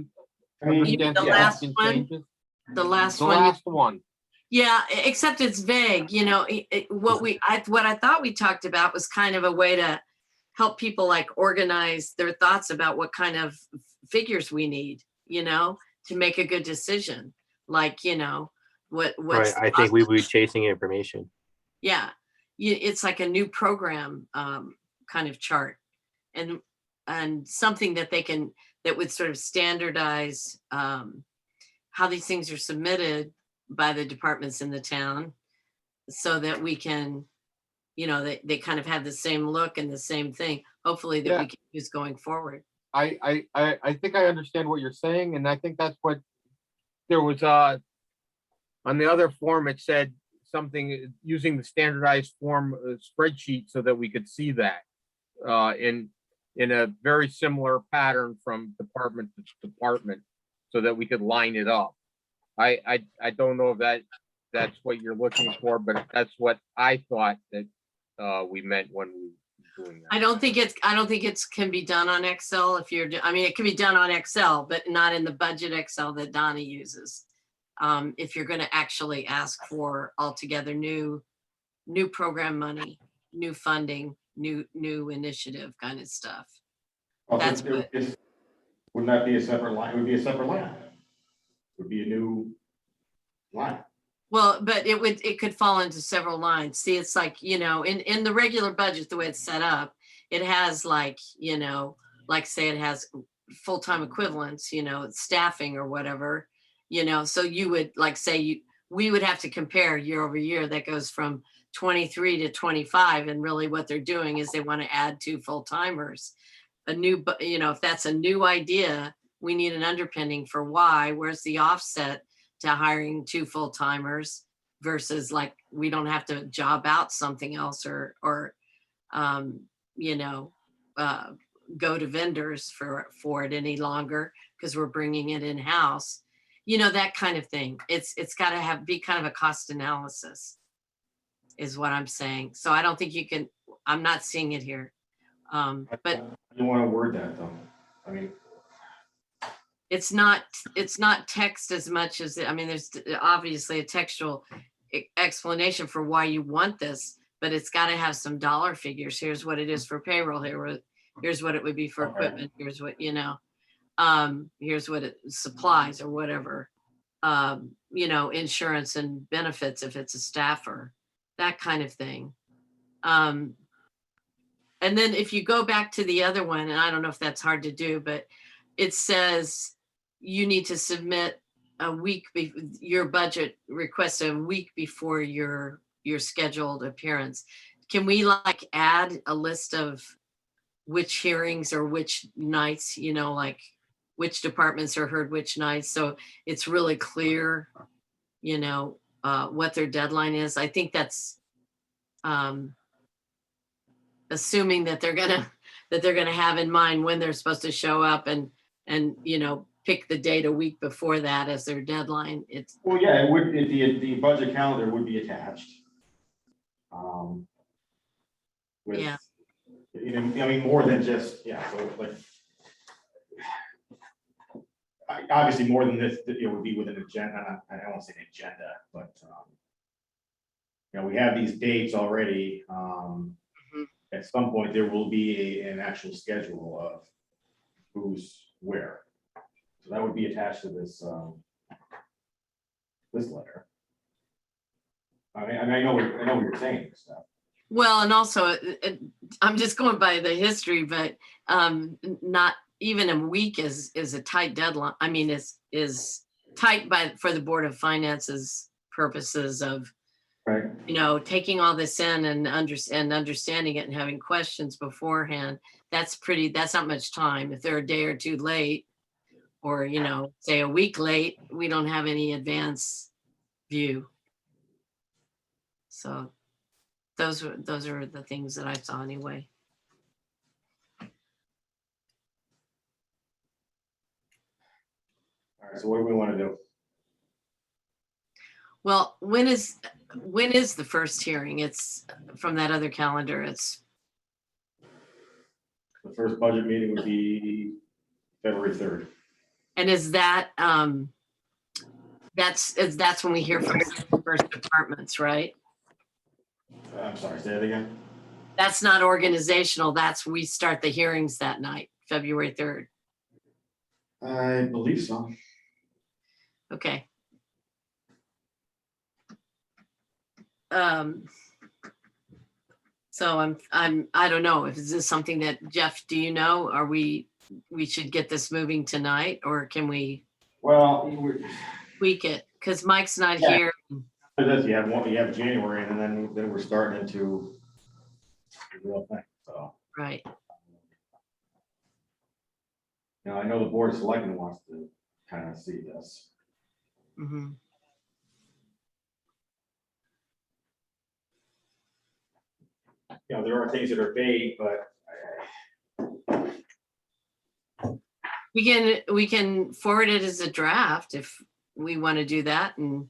mean, understand the last significant one? changes. The last The one. last one. Yeah, except it's vague, you know, what I thought we talked about was kind of a way to help people like organize their thoughts about what kind of figures we need, you know, to make a good decision. Like, you know, what's Right. the I think we cost- would be chasing information. Yeah, it's like a new program kind of chart, and something that that would sort of standardize how these things are submitted by the departments in the town, so that we can, you know, they kind of have the same look and the same thing, hopefully that Yeah. we can use going forward. I think I understand what you're saying, and I think that's what there was, on the other form, it said something using the standardized form spreadsheet so that we could see that, in a very similar pattern from department to department, so that we could line it up. I don't know if that's what you're looking for, but that's what I thought that, we meant when we were doing that. I don't think it's can be done on Excel if you're, I mean, it can be done on Excel, but not in the budget Excel that Donnie uses. If you're gonna actually ask for altogether new program money, new funding, new initiative kind of stuff. Also, That's what- wouldn't that be a separate line? It would be a separate line. It would be a new line. Well, but it could fall into several lines. See, it's like, you know, in the regular budget, the way it's set up, it has like, you know, like say it has full-time equivalents, you know, staffing or whatever, you know, so you would like say we would have to compare year over year. That goes from 23 to 25. And really what they're doing is they want to add 2 full-timers. You know, if that's a new idea, we need an underpinning for why. Where's the offset to hiring 2 full-timers versus like, we don't have to job out something else or you know, go to vendors for it any longer because we're bringing it in-house, you know, that kind of thing. It's got to be kind of a cost analysis is what I'm saying. So I don't think you can, I'm not seeing it here. But You want to word that though. I mean, it's not text as much as, I mean, there's obviously a textual explanation for why you want this, but it's got to have some dollar figures. Here's what it is for payroll. Here's what it would be for Okay. equipment. Here's what, you know, here's what it supplies or whatever, you know, insurance and benefits if it's a staffer, that kind of thing. And then if you go back to the other one, and I don't know if that's hard to do, but it says you need to submit a week, your budget request a week before your scheduled appearance. Can we like add a list of which hearings or which nights, you know, like which departments are heard which nights? So it's really clear, you know, what their deadline is. I think that's assuming that they're gonna have in mind when they're supposed to show up and you know, pick the date a week before that as their deadline. It's well, yeah, it would, the budget calendar would be attached. With, Yeah. you know, I mean, more than just, yeah, so like, obviously more than this, it would be with an agenda, I don't want to say an agenda, but, you know, we have these dates already. At some point, there will be an actual schedule of who's where. So that would be attached to this, this letter. I mean, I know what you're saying and stuff. well, and also I'm just going by the history, but not even a week is a tight deadline. I mean, is tight for the Board of Finance's purposes of, Right. you know, taking all this in and understanding it and having questions beforehand. That's not much time. If they're a day or two late, or, you know, say a week late, we don't have any advance view. So those are the things that I saw anyway. All right, so what do we want to do? Well, when is the first hearing? It's from that other calendar. It's, The first budget meeting would be February 3rd. and is that, that's when we hear from first departments, right? I'm sorry, say that again. That's not organizational. That's, we start the hearings that night, February 3rd. I believe so. Okay. So I don't know, if is this something that, Jeff, do you know, are we should get this moving tonight, or can we Well, tweak it? Because Mike's not Yeah. here. you have January, and then we're starting into the real thing, so. Right. You know, I know the board of selectmen wants to kind of see this. Mhm. You know, there are things that are vague, but We can forward it as a draft if we want to do that, and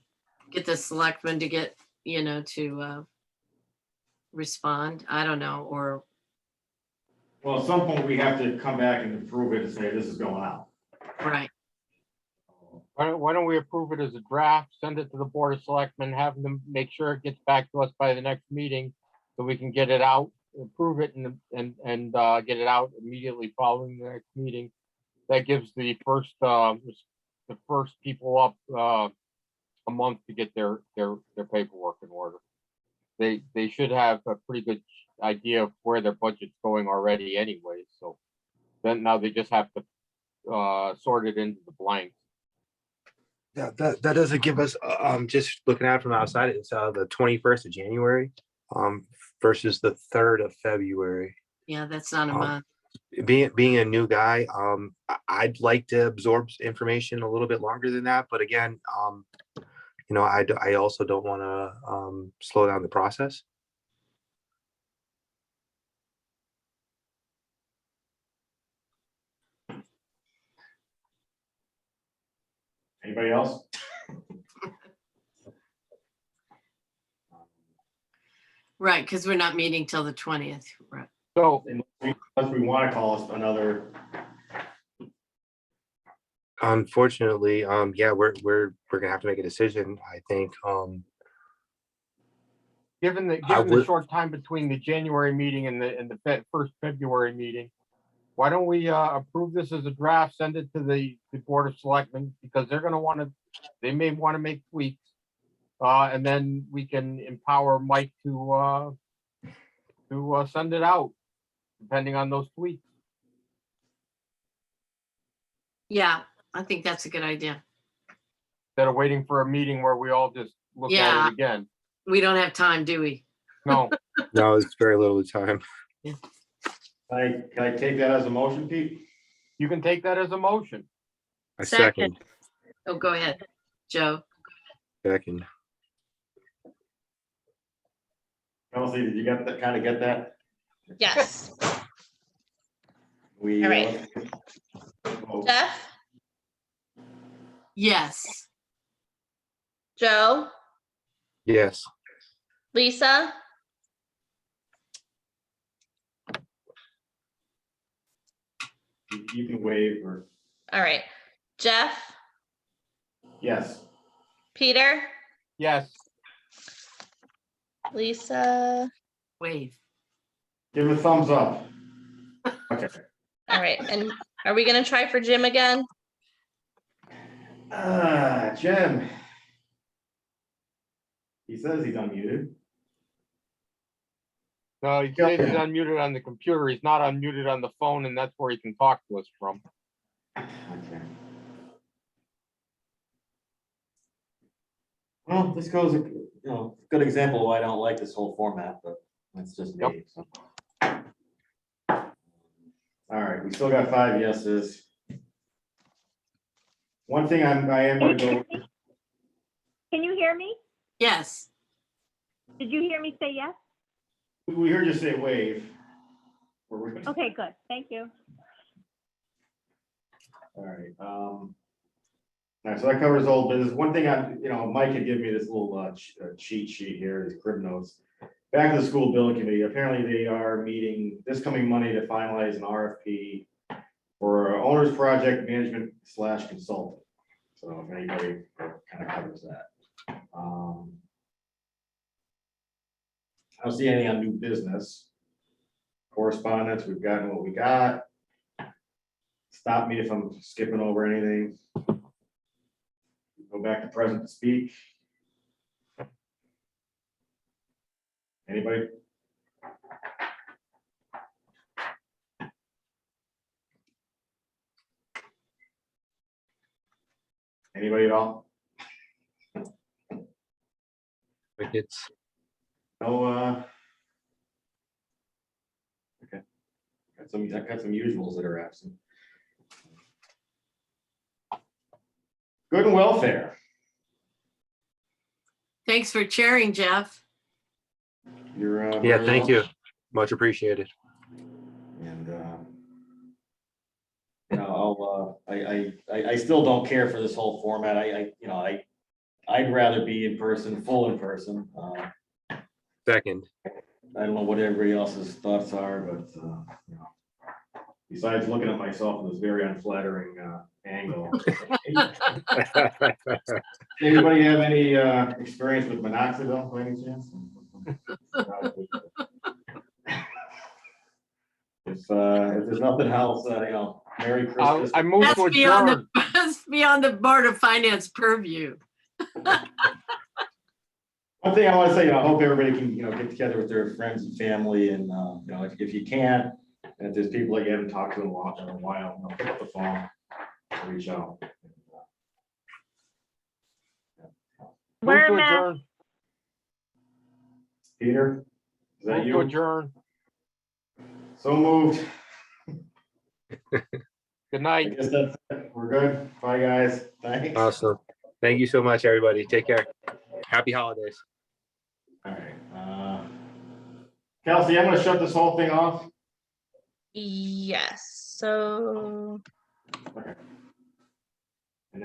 get the selectmen to get, to respond. I don't know, or, well, at some point we have to come back and approve it and say this is going out. right. Why don't we approve it as a draft, send it to the Board of Selectmen, have them make sure it gets back to us by the next meeting, so we can get it out, approve it and get it out immediately following the next meeting. That gives the first people up a month to get their paperwork in order. They should have a pretty good idea of where their budget's going already anyway, so then now they just have to sort it into the blanks. Yeah, that doesn't give us, just looking at it from outside, it's the 21st of January versus the 3rd of February. Yeah, that's not a Um, month. Being a new guy, I'd like to absorb information a little bit longer than that, but again, I also don't want to slow down the process. Anybody else? Right, because we're not meeting till the 20th. Right. So Unless we want to call us another, Unfortunately, yeah, we're gonna have to make a decision, I think. given the short time between the January meeting and the first February meeting, why don't we approve this as a draft, send it to the Board of Selectmen, because they may want to make tweaks. And then we can empower Mike to send it out, depending on those tweaks. Yeah, I think that's a good idea. Instead of waiting for a meeting where we all just look at Yeah. it again. We don't have time, do we? No, No, it's very little time. can I take that as a motion, Pete? you can take that as a motion. I Second. second. Oh, go ahead, Joe. Second. Kelsey, did you get that? Yes. We. All right. Jeff, Yes. Joe, Yes. Lisa, You can waive or, all right. Jeff, yes. Peter, Yes, Lisa. Wave. Give a thumbs up. Okay. All right. And are we gonna try for Jim again? Jim. He says he's unmuted. no, he says he's unmuted on the computer. He's not unmuted on the phone, and that's where he can talk to us from. Okay. Well, this goes, good example of why I don't like this whole format, but that's just me. So. All right, we still got 5 yeses. One thing I am gonna go, Can you hear me? Yes. Did you hear me say yes? We heard you say wave. Okay, good. Thank you. All right, all right, so that covers old business. One thing Mike had given me this little cheat sheet here, his crib notes. Back to the school building committee, apparently they are meeting this coming Monday to finalize an RFP for owner's project management / consultant. So if anybody kind of covers that. I don't see anything on new business. Correspondence, we've gotten what we got. Stop me if I'm skipping over anything. Go back to present to speak. Anybody? Anybody at all? Crickets. No, okay. I got some usuals that are absent. Good and welfare. Thanks for chairing, Jeff. You're Yeah, very thank you. welcome. Much appreciated. And I still don't care for this whole format. I'd rather be in person, full in person. Second. I don't know what everybody else's thoughts are, but besides looking at myself in this very unflattering angle. Anybody have any experience with minoxidil by any chance? If there's nothing else, Merry Christmas. I move to adjourn. That's beyond the Board of Finance purview. One thing I want to say, I hope everybody can, get together with their friends and family and, if you can, and if there's people that you haven't talked to in a while, pick up the phone, reach out. Move Wear a to mask. adjourn. Peter, is that Move to you? adjourn. So moved. Good I night. guess that's it. We're good. Bye, guys. Thanks. Awesome. Thank you so much, everybody. Take care. Happy holidays. All right. Kelsey, I'm gonna shut this whole thing off. Yes, so Okay.